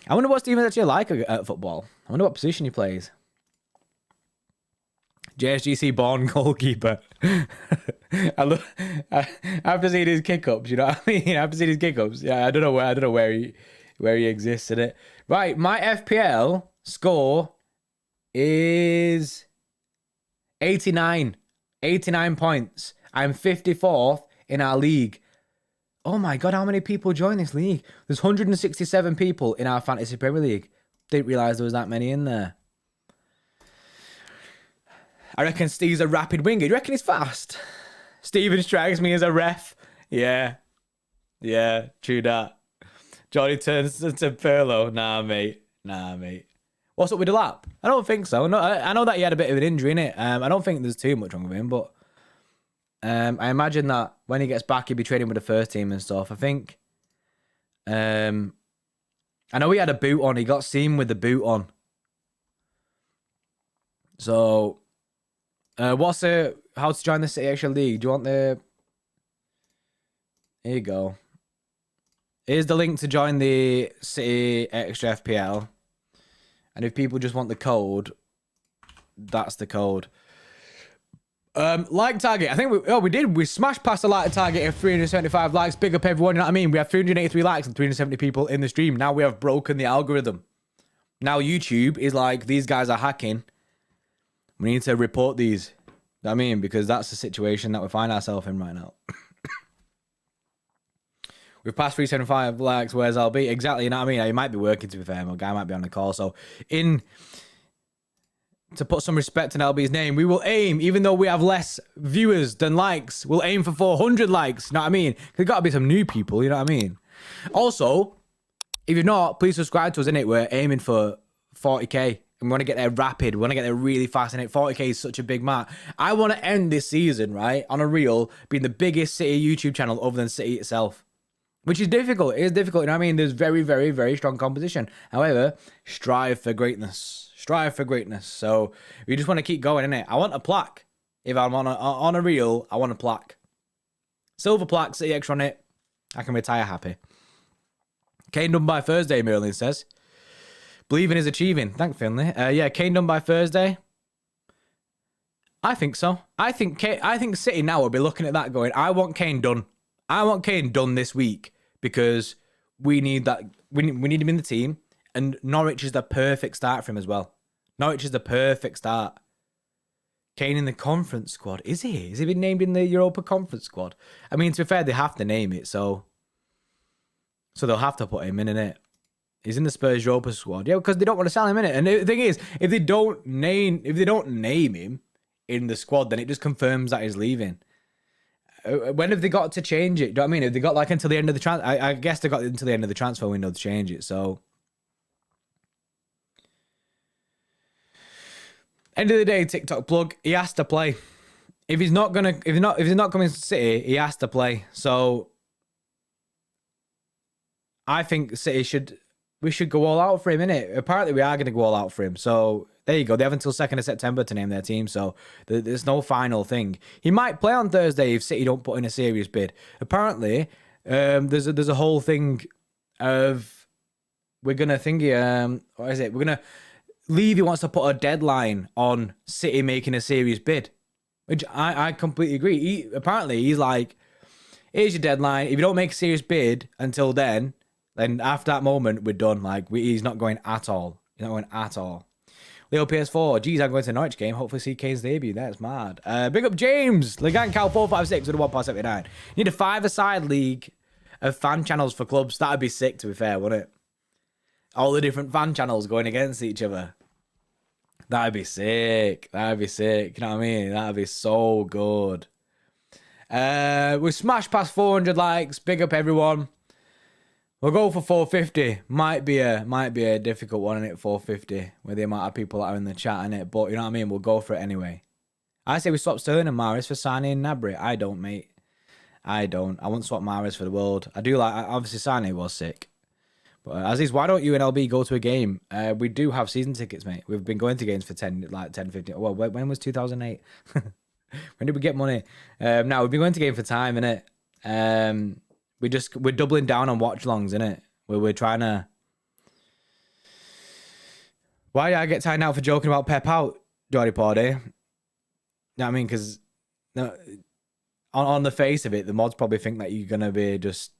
I wonder what Stephen's actually like at football. I wonder what position he plays. JSGC born goalkeeper. After seeing his kick-ups, you know what I mean? After seeing his kick-ups, yeah, I don't know where he exists in it. Right, my FPL score is 89. 89 points. I'm 54th in our league. Oh my God, how many people join this league? There's 167 people in our Fantasy Premier League. Didn't realise there was that many in there. I reckon Steve's a rapid winger. You reckon he's fast? Steven strikes me as a ref. Yeah, true that. Jordy turns to Perlo. Nah, mate. What's up with the lap? I don't think so. No, I know that he had a bit of an injury in it. I don't think there's too much wrong with him, but I imagine that when he gets back, he'll be training with the first team and stuff. I think. I know he had a boot on. He got seen with the boot on. So, how to join the City Extra League? Do you want the? Here you go. Here's the link to join the City Extra FPL. And if people just want the code, that's the code. Like target. I think we did. We smashed past the like target of 375 likes. Big up everyone. You know what I mean? We have 383 likes and 370 people in the stream. Now we have broken the algorithm. Now YouTube is like, these guys are hacking. We need to report these. You know what I mean? Because that's the situation that we find ourselves in right now. We've passed 375 likes, where's LB? Exactly, you know what I mean? He might be working, to be fair. My guy might be on the call. So, to put some respect in LB's name, we will aim, even though we have less viewers than likes, we'll aim for 400 likes. You know what I mean? There's got to be some new people, you know what I mean? Also, if you're not, please subscribe to us, innit? We're aiming for 40k. And we want to get there rapid. We want to get there really fast, innit? 40k is such a big mark. I want to end this season, right, on a reel, being the biggest City YouTube channel other than City itself. Which is difficult. It is difficult. You know what I mean? There's very, very, very strong competition. However, strive for greatness. Strive for greatness. So we just want to keep going, innit? I want a plaque. If I'm on a reel, I want a plaque. Silver plaque, City X on it. I can retire happy. Kane done by Thursday, Merlin says. Believing is achieving. Thanks, Finley. Yeah, Kane done by Thursday. I think so. I think City now will be looking at that going, I want Kane done. I want Kane done this week because we need that. We need him in the team, and Norwich is the perfect start for him as well. Norwich is the perfect start. Kane in the conference squad. Is he? Has he been named in the Europa Conference squad? I mean, to be fair, they have to name it, so they'll have to put him in it. He's in the Spurs Europa squad, yeah, because they don't want to sell him in it. And the thing is, if they don't name him in the squad, then it just confirms that he's leaving. When have they got to change it? Do you know what I mean? Have they got like until the end of the transfer? I guess they got until the end of the transfer window to change it. So, end of the day, TikTok plug. He has to play. If he's not coming to City, he has to play. So, I think we should go all out for him, innit? Apparently, we are going to go all out for him. So, there you go. They have until 2nd of September to name their team, so there's no final thing. He might play on Thursday if City don't put in a serious bid. Apparently, there's a whole thing of we're gonna what is it? We're gonna Levy wants to put a deadline on City making a serious bid, which I completely agree. He's like, here's your deadline. If you don't make a serious bid until then after that moment we're done. Like he's not going at all. He's not going at all. Leo PS4. Geez, I'm going to the Norwich game. Hopefully see Kane's debut. That's mad. Big up James. Legan Cal 456 with a 1.79. Need a 5-a-side league of fan channels for clubs. That'd be sick, to be fair, wouldn't it? All the different fan channels going against each other. That'd be sick. That'd be sick. You know what I mean? That'd be so good. We smashed past 400 likes. Big up everyone. We'll go for 450. Might be a difficult one in it, 450, with the amount of people that are in the chat in it. But you know what I mean? We'll go for it anyway. I say we swap Sterling and Mahrez for Sané and Gnabry. I don't, mate. I don't. I wouldn't swap Mahrez for the world. I do like, obviously Sané was sick. But Aziz, why don't you and LB go to a game? We do have season tickets, mate. We've been going to games for 10, 15. Well, when was 2008? When did we get money? Now we've been going to game for time, innit? We're doubling down on watch-alongs, innit? We're trying to... Why did I get tired out for joking about Pep out, JordyPordy? You know what I mean? Because no, on the face of it, the mods probably think that you're going to be just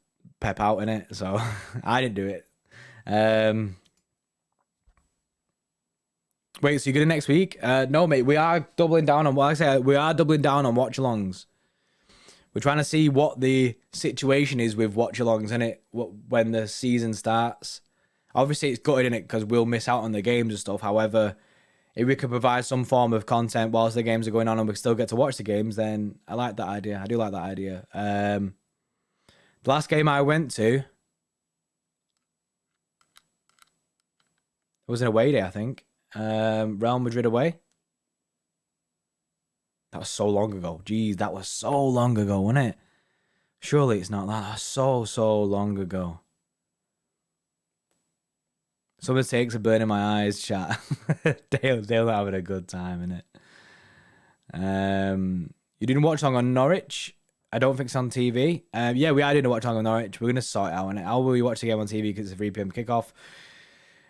Pep out, innit? So I didn't do it. Wait, so you're going to next week? No, mate, we are doubling down on... Well, like I say, we are doubling down on watch-alongs. We're trying to see what the situation is with watch-alongs, innit? When the season starts. Obviously, it's gutted, innit? Because we'll miss out on the games and stuff. However, if we could provide some form of content whilst the games are going on and we still get to watch the games, then I like that idea. I do like that idea. The last game I went to was an away day, I think. Real Madrid away. That was so long ago. Jeez, that was so long ago, wasn't it? Surely it's not that. That was so long ago. Some mistakes are burning my eyes, chat. Dale's not having a good time, innit? You didn't watch along on Norwich? I don't think it's on TV. Yeah, we are doing a watch along on Norwich. We're going to sort it out, innit? How will we watch the game on TV because it's a 3 p.m. kickoff?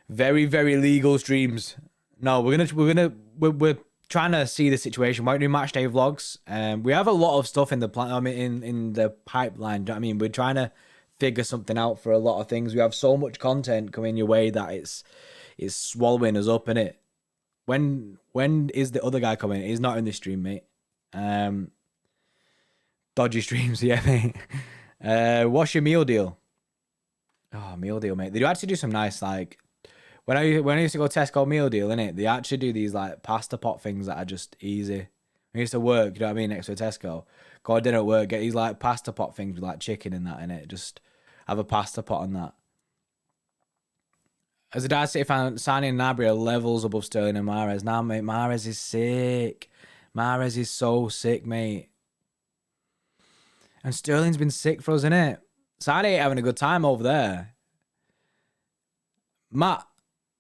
Very, very legal streams. No, we're trying to see the situation. We're doing match day vlogs. We have a lot of stuff in the plan. I mean, in the pipeline. Do you know what I mean? We're trying to figure something out for a lot of things. We have so much content coming your way that it's swallowing us up, innit? When is the other guy coming? He's not in the stream, mate. Dodgy streams, yeah, mate. What's your meal deal? Oh, meal deal, mate. They do actually do some nice, like, when I used to go Tesco meal deal, innit, they actually do these like pasta pot things that are just easy. I used to work, you know what I mean, next to a Tesco. Go to dinner at work, get these like pasta pot things with like chicken in that, innit. Just have a pasta pot on that. As a Dad City fan, Sané and Gnabry are levels above Sterling and Mahrez. Nah, mate, Mahrez is sick. Mahrez is so sick, mate. And Sterling's been sick for us, innit? Sané ain't having a good time over there.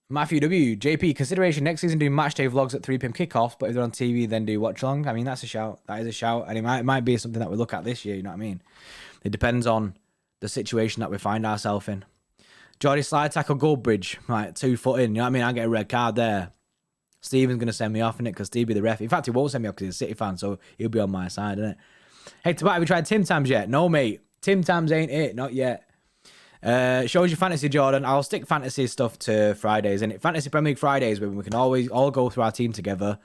Matthew W. JP, consideration next season doing match day vlogs at 3 p.m. kickoff, but if they're on TV, then do watch along. I mean, that's a shout. That is a shout. And it might be something that we look at this year, you know what I mean? It depends on the situation that we find ourselves in. Jordy slide tackle Goldbridge, right, 2 foot in, you know what I mean? I get a red card there. Steven's going to send me off, innit? Because Steve be the ref. In fact, he won't send me off because he's a City fan, so he'll be on my side, innit? Hey, Tabata, have you tried Tim Tams yet? No, mate. Tim Tams ain't it. Not yet. Shows you fantasy, Jordan. I'll stick fantasy stuff to Fridays, innit? Fantasy Premier League Fridays, where we can always all go through our team together.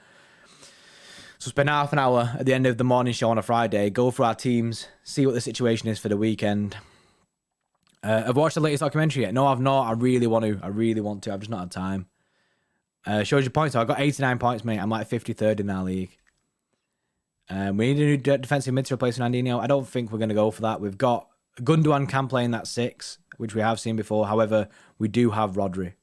So spend half an hour at the end of the morning show on a Friday, go through our teams, see what the situation is for the weekend. I've watched the latest documentary yet. No, I've not. I really want to. I've just not had time. Shows your points. So I got 89 points, mate. I'm like 53rd in our league. We need a new defensive mid to replace Fernandinho. I don't think we're going to go for that. We've got Gundogan can play in that 6, which we have seen before. However, we do have Rodri.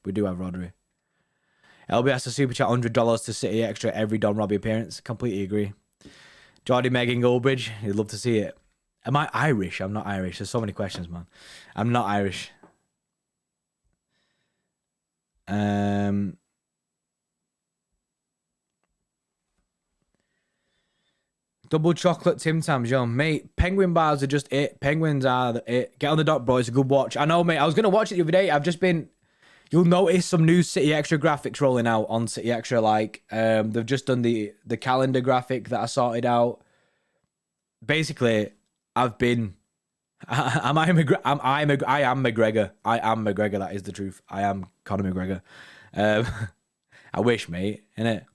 LB has to super chat $100 to City extra every Don Robbie appearance. Completely agree. Jordy, Megan Goldbridge. You'd love to see it. Am I Irish? I'm not Irish. There's so many questions, man. I'm not Irish. Double chocolate Tim Tams, yo, mate. Penguin bars are just it. Penguins are it. Get on the dot, bro. It's a good watch. I know, mate. I was gonna watch it the other day. I've just been. You'll notice some new City Extra graphics rolling out on City Extra. Like, they've just done the calendar graphic that I sorted out. Basically, I've been. I am McGregor. I am McGregor. That is the truth. I am Conor McGregor. I wish, mate, innit?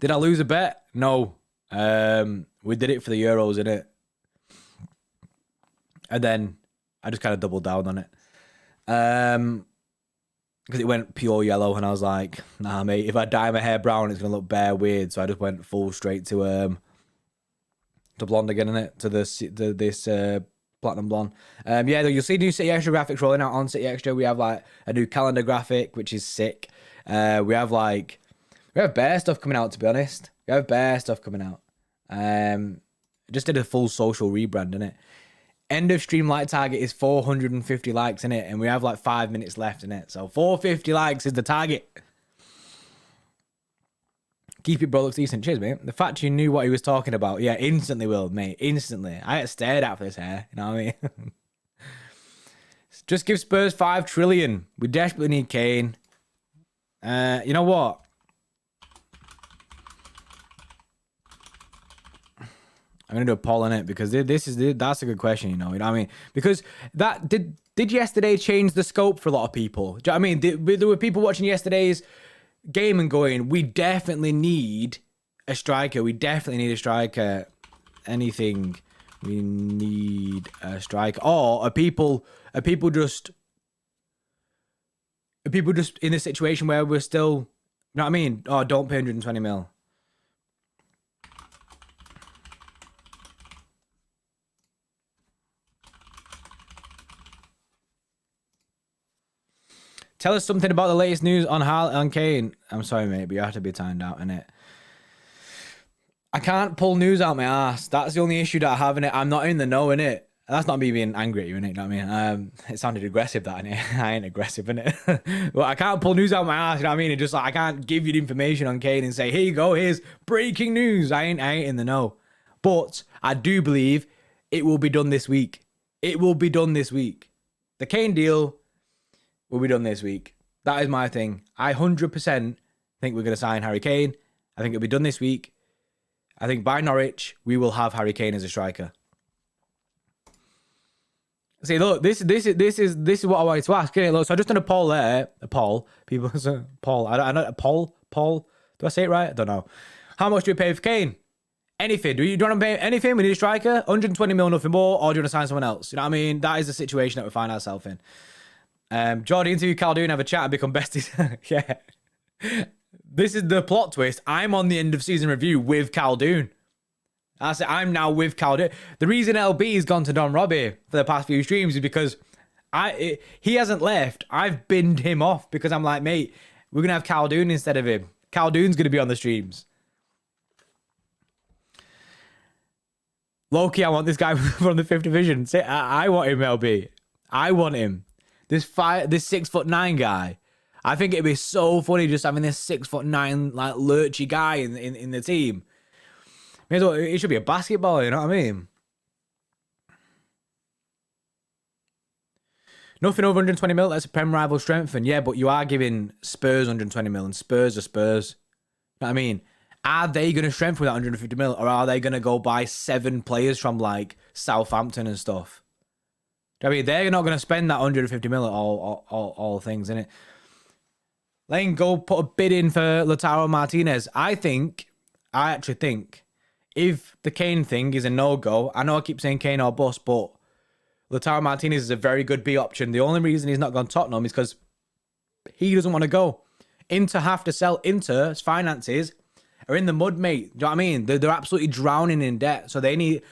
Did I lose a bet? No. We did it for the Euros, innit? And then I just kind of doubled down on it. Because it went pure yellow, and I was like, nah, mate, if I dye my hair brown, it's going to look bare weird. So I just went full straight to blonde again, innit? To this platinum blonde. Yeah, you'll see new City Extra graphics rolling out on City Extra. We have like a new calendar graphic, which is sick. We have bare stuff coming out, to be honest. We have bare stuff coming out. Just did a full social rebrand, innit? End of stream like target is 450 likes, innit? And we have like 5 minutes left, innit? So 450 likes is the target. Keep it, bro. Looks decent. Cheers, mate. The fact you knew what he was talking about. Yeah, instantly, Will, mate. Instantly. I get stared at for this hair. You know what I mean? Just give Spurs 5 trillion. We desperately need Kane. You know what? I'm gonna do a poll on it because that's a good question. You know what I mean? Because that did yesterday change the scope for a lot of people? Do you know what I mean? There were people watching yesterday's game and going, "We definitely need a striker. We definitely need a striker. Anything, we need a striker." Or are people just in a situation where we're still, you know what I mean? Oh, don't pay 120 mil. Tell us something about the latest news on Kane. I'm sorry, mate, but you have to be timed out, innit? I can't pull news out my ass. That's the only issue that I have in it. I'm not in the know, innit? That's not me being angry at you, innit? You know what I mean? It sounded aggressive, that, innit? I ain't aggressive, innit? Well, I can't pull news out my ass, you know what I mean? It's just like, I can't give you the information on Kane and say, here you go, here's breaking news. I ain't in the know. But I do believe it will be done this week. It will be done this week. The Kane deal will be done this week. That is my thing. I 100% think we're going to sign Harry Kane. I think it'll be done this week. I think by Norwich, we will have Harry Kane as a striker. See, look, this is what I wanted to ask. Okay, look, so I just done a poll there. A poll. People say Paul. I don't Paul. Do I say it right? I don't know. How much do we pay for Kane? Anything. Do you want to pay anything? We need a striker. 120 mil, nothing more. Or do you want to sign someone else? You know what I mean? That is the situation that we find ourselves in. Jordy, interview Caldoon, have a chat and become besties. Yeah. This is the plot twist. I'm on the end of season review with Caldoon. That's it. I'm now with Caldoon. The reason LB has gone to Don Robbie for the past few streams is because he hasn't left. I've binned him off because I'm like, mate, we're going to have Caldoon instead of him. Caldoon's going to be on the streams. Loki, I want this guy from the 5th division. I want him, LB. I want him. This 6'9" guy. I think it'd be so funny just having this 6'9" like lurchy guy in the team. May as well, it should be a basketball, you know what I mean? Nothing over 120 mil, that's a Prem rival strengthen. Yeah, but you are giving Spurs 120 mil, and Spurs are Spurs. You know what I mean? Are they going to strengthen with that 150 mil, or are they going to go buy 7 players from like Southampton and stuff? I mean, they're not going to spend that 150 mil at all things, innit? Then go put a bid in for Lautaro Martinez. I actually think, if the Kane thing is a no-go, I know I keep saying Kane or bust, but Lautaro Martinez is a very good B option. The only reason he's not gone Tottenham is because he doesn't want to go. Inter have to sell. Inter's finances are in the mud, mate. Do you know what I mean? They're absolutely drowning in debt. So they need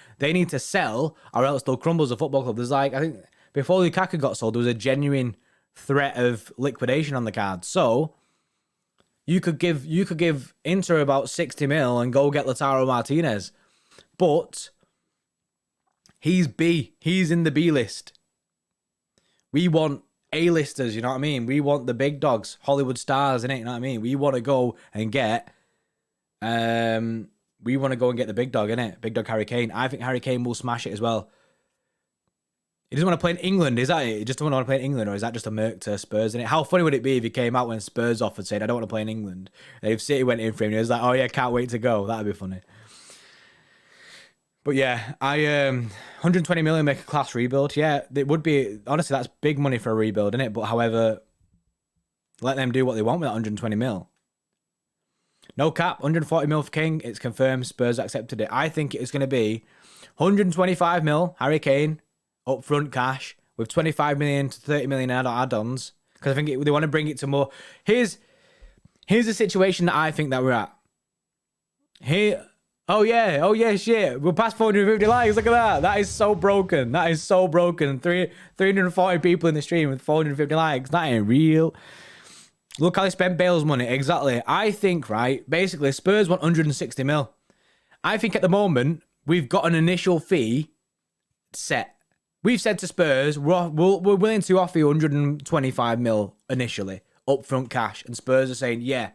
to sell, or else they'll crumble as a football club. There's like, I think before Lukaku got sold, there was a genuine threat of liquidation on the card. So you could give Inter about 60 mil and go get Lautaro Martinez. But he's B. He's in the B list. We want A-listers, you know what I mean? We want the big dogs, Hollywood stars, innit? You know what I mean? We want to go and get the big dog, innit? Big dog Harry Kane. I think Harry Kane will smash it as well. He doesn't want to play in England, is that it? He just doesn't want to play in England, or is that just a merc to Spurs, innit? How funny would it be if he came out when Spurs offered, saying, I don't want to play in England. And if City went in for him, he was like, oh yeah, can't wait to go. That'd be funny. But yeah, 120 million make a class rebuild. Yeah, it would be, honestly, that's big money for a rebuild, isn't it? But however, let them do what they want with that 120 mil. No cap, 140 mil for King. It's confirmed. Spurs accepted it. I think it's going to be 125 mil, Harry Kane, upfront cash, with 25 million to 30 million add-ons. Because I think they want to bring it to more. Here's the situation that I think that we're at. Here. Oh yeah, shit. We're past 450 likes. Look at that. That is so broken. 340 people in the stream with 450 likes. That ain't real. Look how they spent Bale's money. Exactly. I think, right, basically Spurs want 160 mil. I think at the moment, we've got an initial fee set. We've said to Spurs, we're willing to offer you 125 mil initially, upfront cash. And Spurs are saying, yeah.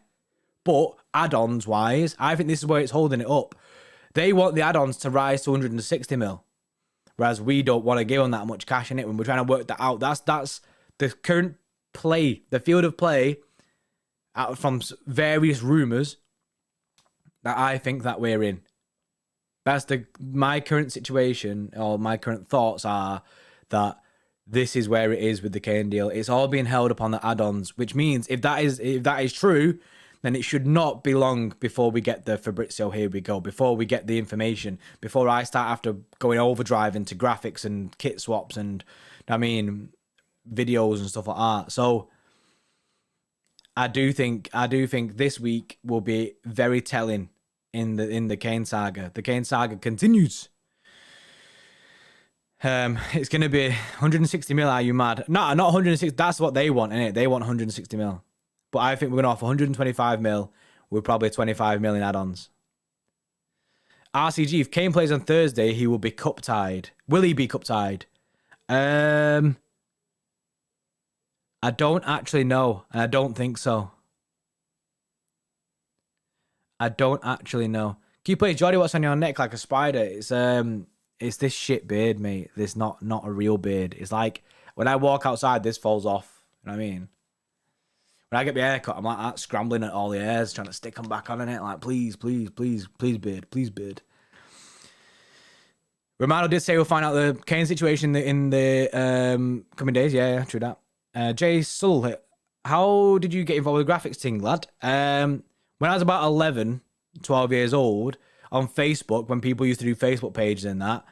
But add-ons wise, I think this is where it's holding it up. They want the add-ons to rise to 160 mil. Whereas we don't want to give them that much cash in it when we're trying to work that out. That's the current play, the field of play out from various rumours that I think that we're in. That's my current situation, or my current thoughts are that this is where it is with the Kane deal. It's all being held upon the add-ons, which means if that is true, then it should not be long before we get the Fabrizio, here we go, before we get the information, before I start after going overdrive into graphics and kit swaps and, videos and stuff like that. So I do think this week will be very telling in the Kane saga. The Kane saga continues. It's going to be 160 mil. Are you mad? No, not 160. That's what they want, innit? They want 160 mil. But I think we're going to offer 125 mil with probably 25 million add-ons. RCG, if Kane plays on Thursday, he will be cup tied. Will he be cup tied? I don't actually know, and I don't think so. I don't actually know. Can you play Jordy? What's on your neck like a spider? It's this shit beard, mate. This not a real beard. It's like when I walk outside, this falls off. You know what I mean? When I get my hair cut, I'm like that, scrambling at all the hairs, trying to stick them back on in it. Like, please, beard, please, beard. Romano did say we'll find out the Kane situation in the coming days. Yeah, true that. Jay Sull, how did you get involved with the graphics thing, lad? When I was about 11, 12 years old, on Facebook, when people used to do Facebook pages and that,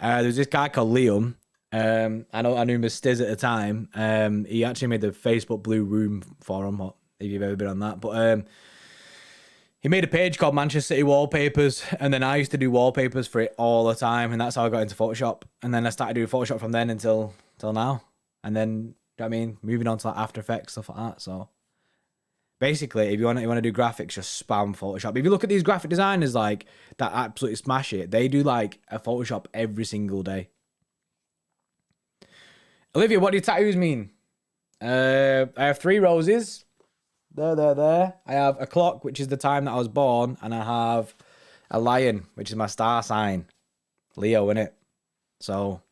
there was this guy called Liam. I knew him as Stiz at the time. He actually made the Facebook Blue Room for him, if you've ever been on that. But he made a page called Manchester City Wallpapers, and then I used to do wallpapers for it all the time, and that's how I got into Photoshop. And then I started doing Photoshop from then until now. And then, you know what I mean, moving on to like After Effects, stuff like that. So basically, if you want to do graphics, just spam Photoshop. If you look at these graphic designers like that absolutely smash it, they do like a Photoshop every single day. Olivia, what do your tattoos mean? I have 3 roses. There. I have a clock, which is the time that I was born, and I have a lion, which is my star sign. Leo, innit? So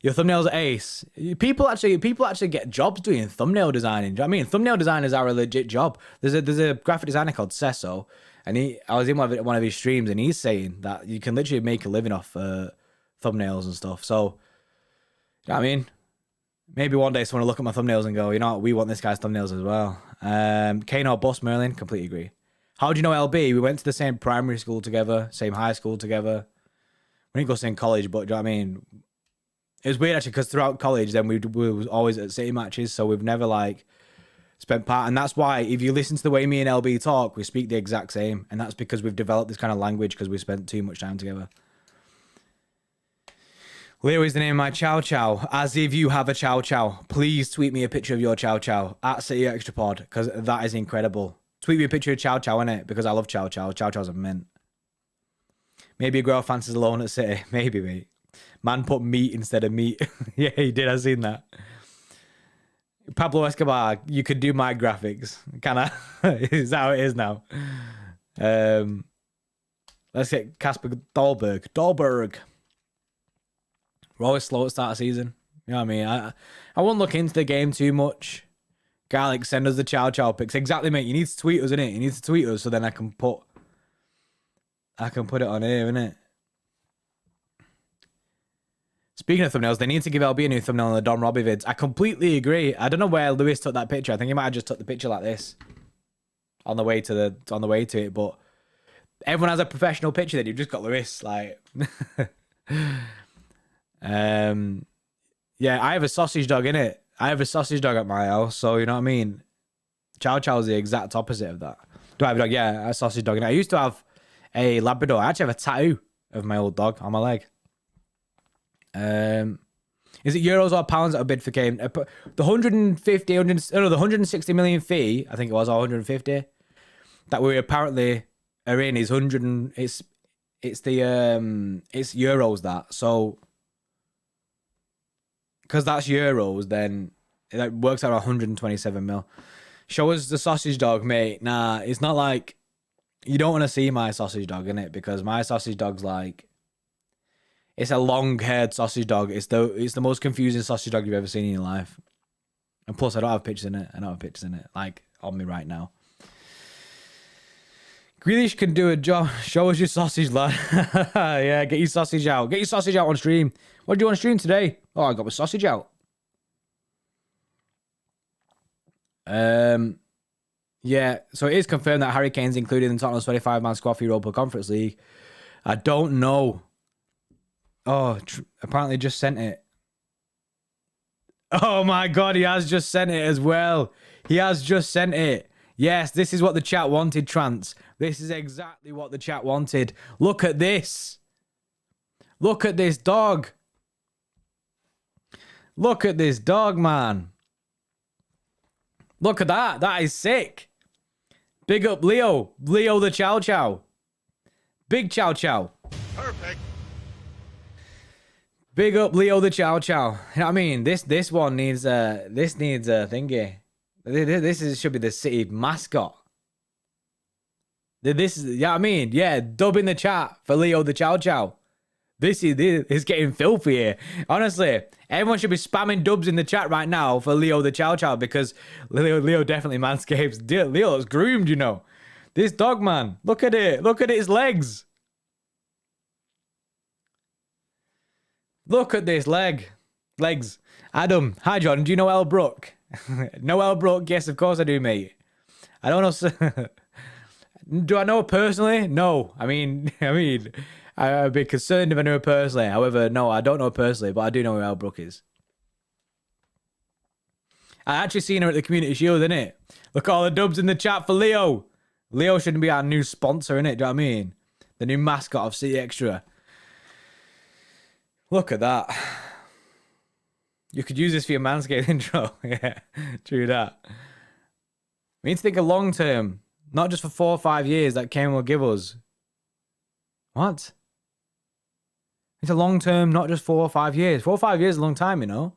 your thumbnails are ace. People actually get jobs doing thumbnail designing. Do you know what I mean? Thumbnail designers are a legit job. There's a graphic designer called Sesso, and I was in one of his streams, and he's saying that you can literally make a living off thumbnails and stuff. So, you know what I mean? Maybe one day someone will look at my thumbnails and go, you know what, we want this guy's thumbnails as well. Kane or Bus, Merlin, completely agree. How do you know LB? We went to the same primary school together, same high school together. We didn't go to the same college, but do you know what I mean? It was weird actually, because throughout college, then we was always at city matches, so we've never like spent part. And that's why, if you listen to the way me and LB talk, we speak the exact same. And that's because we've developed this kind of language because we spent too much time together. Leo is the name of my chow chow. As if you have a chow chow, please tweet me a picture of your chow chow at City Extra Pod, because that is incredible. Tweet me a picture of chow chow, innit? Because I love chow chow. Chow chows are mint. Maybe a girl fancies alone at City. Maybe, mate. Man put meat instead of meat. Yeah, he did. I've seen that. Pablo Escobar, you could do my graphics. Can I? Is that how it is now? Let's get Casper Dahlberg. We're always slow at start of season. You know what I mean? I won't look into the game too much. Garlic, send us the chow chow pics. Exactly, mate. You need to tweet us, innit? You need to tweet us so then I can put it on here, innit? Speaking of thumbnails, they need to give LB a new thumbnail on the Don Robbie vids. I completely agree. I don't know where Lewis took that picture. I think he might have just took the picture like this. on the way to it. But everyone has a professional picture. Then you've just got Lewis. Like, yeah, I have a sausage dog in it. I have a sausage dog at my house, so you know what I mean. Chow Chow's the exact opposite of that. Do I have a dog? Yeah, a sausage dog. And I used to have a Labrador. I actually have a tattoo of my old dog on my leg. Is it euros or pounds that are bid for Kane? The 160 million fee, I think it was, or 150, that we apparently are in is 100 and it's euros that. So, because that's euros, then it works out 127 mil. Show us the sausage dog, mate. Nah, it's not like, you don't want to see my sausage dog, innit? Because my sausage dog's like, it's a long-haired sausage dog. It's the most confusing sausage dog you've ever seen in your life. And plus, I don't have pictures in it. Like, on me right now. Grealish can do a job. Show us your sausage, lad. Yeah, get your sausage out. Get your sausage out on stream. What do you do on stream today? Oh, I got my sausage out. Yeah, so it is confirmed that Harry Kane's included in Tottenham's 25-man squad for Europa Conference League. I don't know. Oh, apparently just sent it. Oh my God, he has just sent it as well. He has just sent it. Yes, this is what the chat wanted, Trance. This is exactly what the chat wanted. Look at this. Look at this dog. Look at this dog, man. Look at that. That is sick. Big up Leo. Leo the Chow Chow. Big Chow Chow. Perfect. Big up Leo the Chow Chow. You know what I mean? This one needs a thingy. This should be the city mascot. This is, yeah, I mean, yeah, dub in the chat for Leo the Chow Chow. This is getting filthy here. Honestly, everyone should be spamming dubs in the chat right now for Leo the Chow Chow, because Leo definitely manscapes. Leo's groomed, you know. This dog, man, look at it. Look at its legs. Look at this legs. Adam, hi John. Do you know El Brook? No El Brook? Yes, of course I do, mate. I don't know. Do I know her personally? No. I mean, I'd be concerned if I knew her personally. However, no, I don't know her personally, but I do know who El Brook is. I actually seen her at the Community Shield, innit? Look at all the dubs in the chat for Leo. Leo shouldn't be our new sponsor, innit? Do you know what I mean? The new mascot of City Extra. Look at that. You could use this for your Manscaped intro. Yeah, true that. We need to think of long term, not just for 4 or 5 years that Kane will give us. What? It's a long term, not just 4 or 5 years. 4 or 5 years is a long time, you know.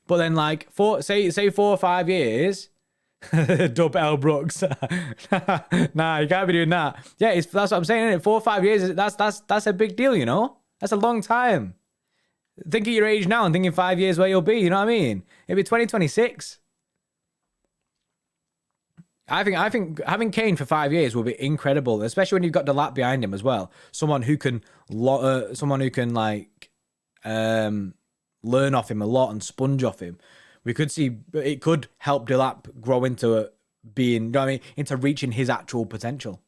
But then, like, say 4 or 5 years. Dub L Brooks. Nah, you can't be doing that. Yeah, that's what I'm saying, isn't it? 4 or 5 years, that's a big deal, you know. That's a long time. Think of your age now and think in 5 years where you'll be. You know what I mean? It'll be 2026. I think having Kane for 5 years will be incredible, especially when you've got Delap behind him as well. Someone who can like learn off him a lot and sponge off him. We could see it could help Delap grow into being, you know what I mean, into reaching his actual potential.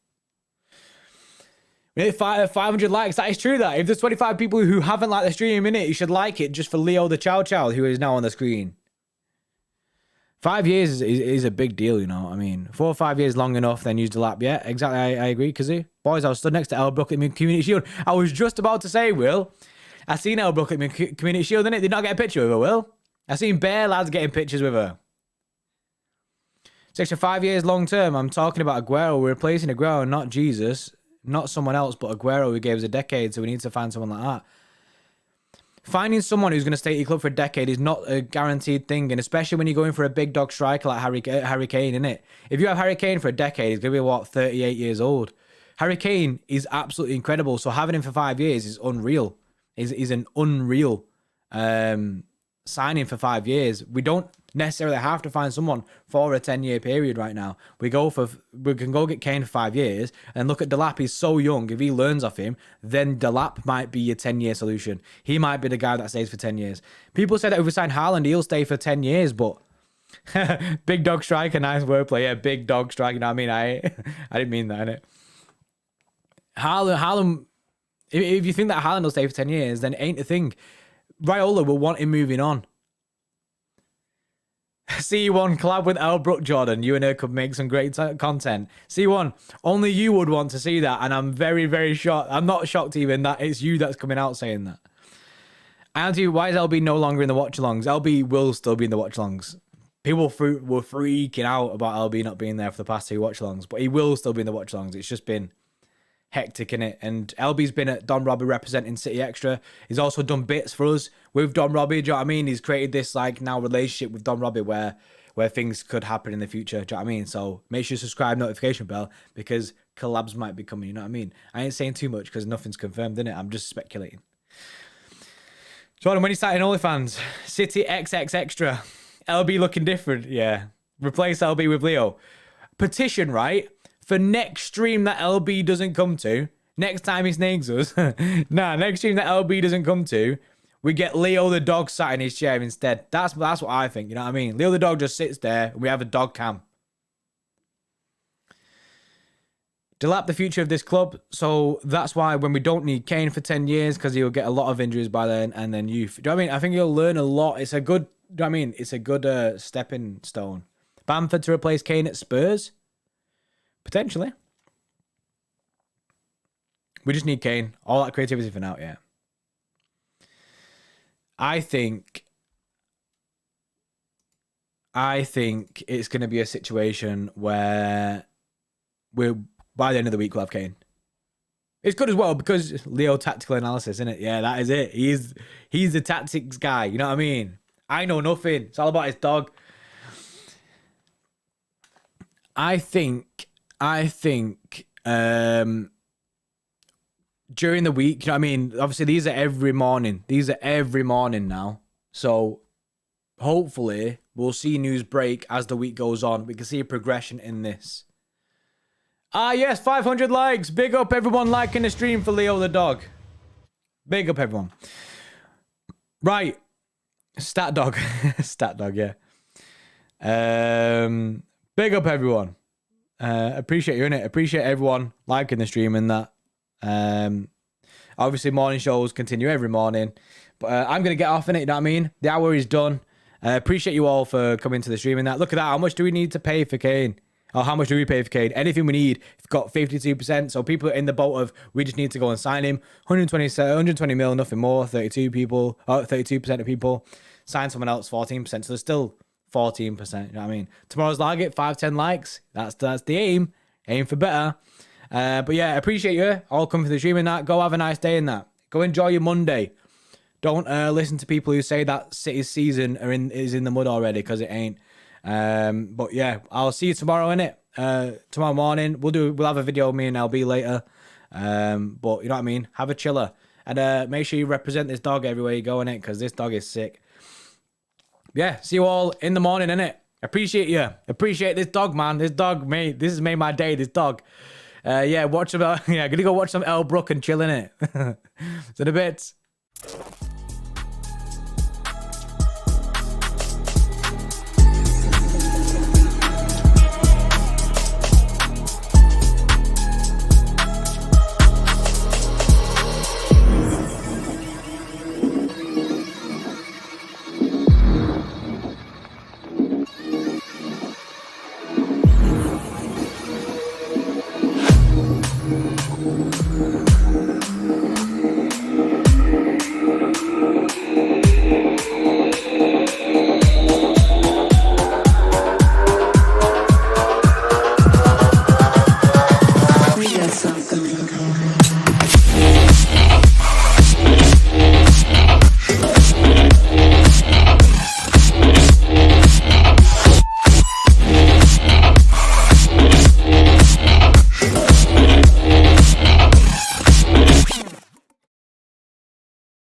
We need 500 likes. That is true. That if there's 25 people who haven't liked the stream in it, you should like it just for Leo the Chow Chow, who is now on the screen. 5 years is a big deal, you know. I mean, 4 or 5 years long enough, then use the lap. Yeah, exactly. I agree, Kazoo. Boys, I was stood next to El Brook at my Community Shield. I was just about to say, Will, I seen El Brook at my Community Shield, innit? Did not get a picture with her, Will. I seen bare lads getting pictures with her. 6 to 5 years long term. I'm talking about Aguero. We're replacing Aguero, not Jesus. Not someone else, but Aguero, who gave us a decade, so we need to find someone like that. Finding someone who's going to stay at your club for a decade is not a guaranteed thing, and especially when you're going for a big dog striker like Harry Kane, innit? If you have Harry Kane for a decade, he's going to be, 38 years old. Harry Kane is absolutely incredible, so having him for 5 years is unreal. Is an unreal signing for 5 years. We don't necessarily have to find someone for a 10-year period right now. We can go get Kane for 5 years and look at Delap. He's so young. If he learns off him, then Delap might be your 10-year solution. He might be the guy that stays for 10 years. People said that if we sign Haaland, he'll stay for 10 years, but Big dog striker, nice wordplay. Yeah, big dog striker. You know what I mean? I didn't mean that, innit? Haaland, if you think that Haaland will stay for 10 years, then it ain't a thing. Raiola will want him moving on. C1 collab with Elle Brooke, Jordan. You and her could make some great content. C1, only you would want to see that, and I'm very, very shocked. I'm not shocked even that it's you that's coming out saying that. Auntie, why is LB no longer in the watch-alongs? LB will still be in the watch-alongs. People were freaking out about LB not being there for the past 2 watch-alongs, but he will still be in the watch-alongs. It's just been hectic in it. And LB's been at Don Robbie representing City Extra. He's also done bits for us with Don Robbie. Do you know what I mean? He's created this like now relationship with Don Robbie where things could happen in the future. Do you know what I mean? So make sure you subscribe, notification bell, because collabs might be coming. You know what I mean? I ain't saying too much because nothing's confirmed in it. I'm just speculating. Jordan, when you starting OnlyFans, City XX Extra, LB looking different. Yeah, replace LB with Leo. Petition, right? For next stream that LB doesn't come to, next time he snags us, next stream that LB doesn't come to, we get Leo the dog sat in his chair instead. That's what I think, you know what I mean? Leo the dog just sits there and we have a dog cam. Delap the future of this club. So that's why when we don't need Kane for 10 years, because he'll get a lot of injuries by then, and then youth. Do you know what I mean? I think he'll learn a lot. It's a good, do you know what I mean? It's a good stepping stone. Bamford to replace Kane at Spurs? Potentially. We just need Kane. All that creativity for now, yeah. I think it's going to be a situation where by the end of the week we'll have Kane. It's good as well because Leo tactical analysis, isn't it? Yeah, that is it. He's the tactics guy. You know what I mean? I know nothing. It's all about his dog. I think during the week, you know what I mean? Obviously, these are every morning. These are every morning now. So hopefully we'll see news break as the week goes on. We can see a progression in this. Ah, yes, 500 likes. Big up everyone liking the stream for Leo the dog. Big up everyone. Right. Stat dog. Stat dog, yeah. Big up everyone. Appreciate you, innit? Appreciate everyone liking the stream and that. Obviously morning shows continue every morning, but I'm gonna get off in it, you know what I mean? The hour is done. Appreciate you all for coming to the stream and that. Look at that. How much do we need to pay for Kane? Or how much do we pay for Kane? Anything we need. We've got 52%. So people are in the boat of we just need to go and sign him. 120 mil, nothing more. 32% of people sign someone else, 14%. So there's still 14%. You know what I mean? Tomorrow's target, 5-10 likes. That's the aim. Aim for better. But yeah, appreciate you all coming for the stream and that. Go have a nice day in that. Go enjoy your Monday. Don't listen to people who say that City's season is in the mud already, because it ain't. But yeah, I'll see you tomorrow, innit? Tomorrow morning. We'll have a video of me and LB later. But you know what I mean? Have a chiller. And make sure you represent this dog everywhere you go, innit? Because this dog is sick. Yeah, see you all in the morning, innit? Appreciate you. Appreciate this dog, man. This has made my day, this dog. Yeah, watch some. Yeah, gonna go watch some Elle Brooke and chill in it. So in a bit.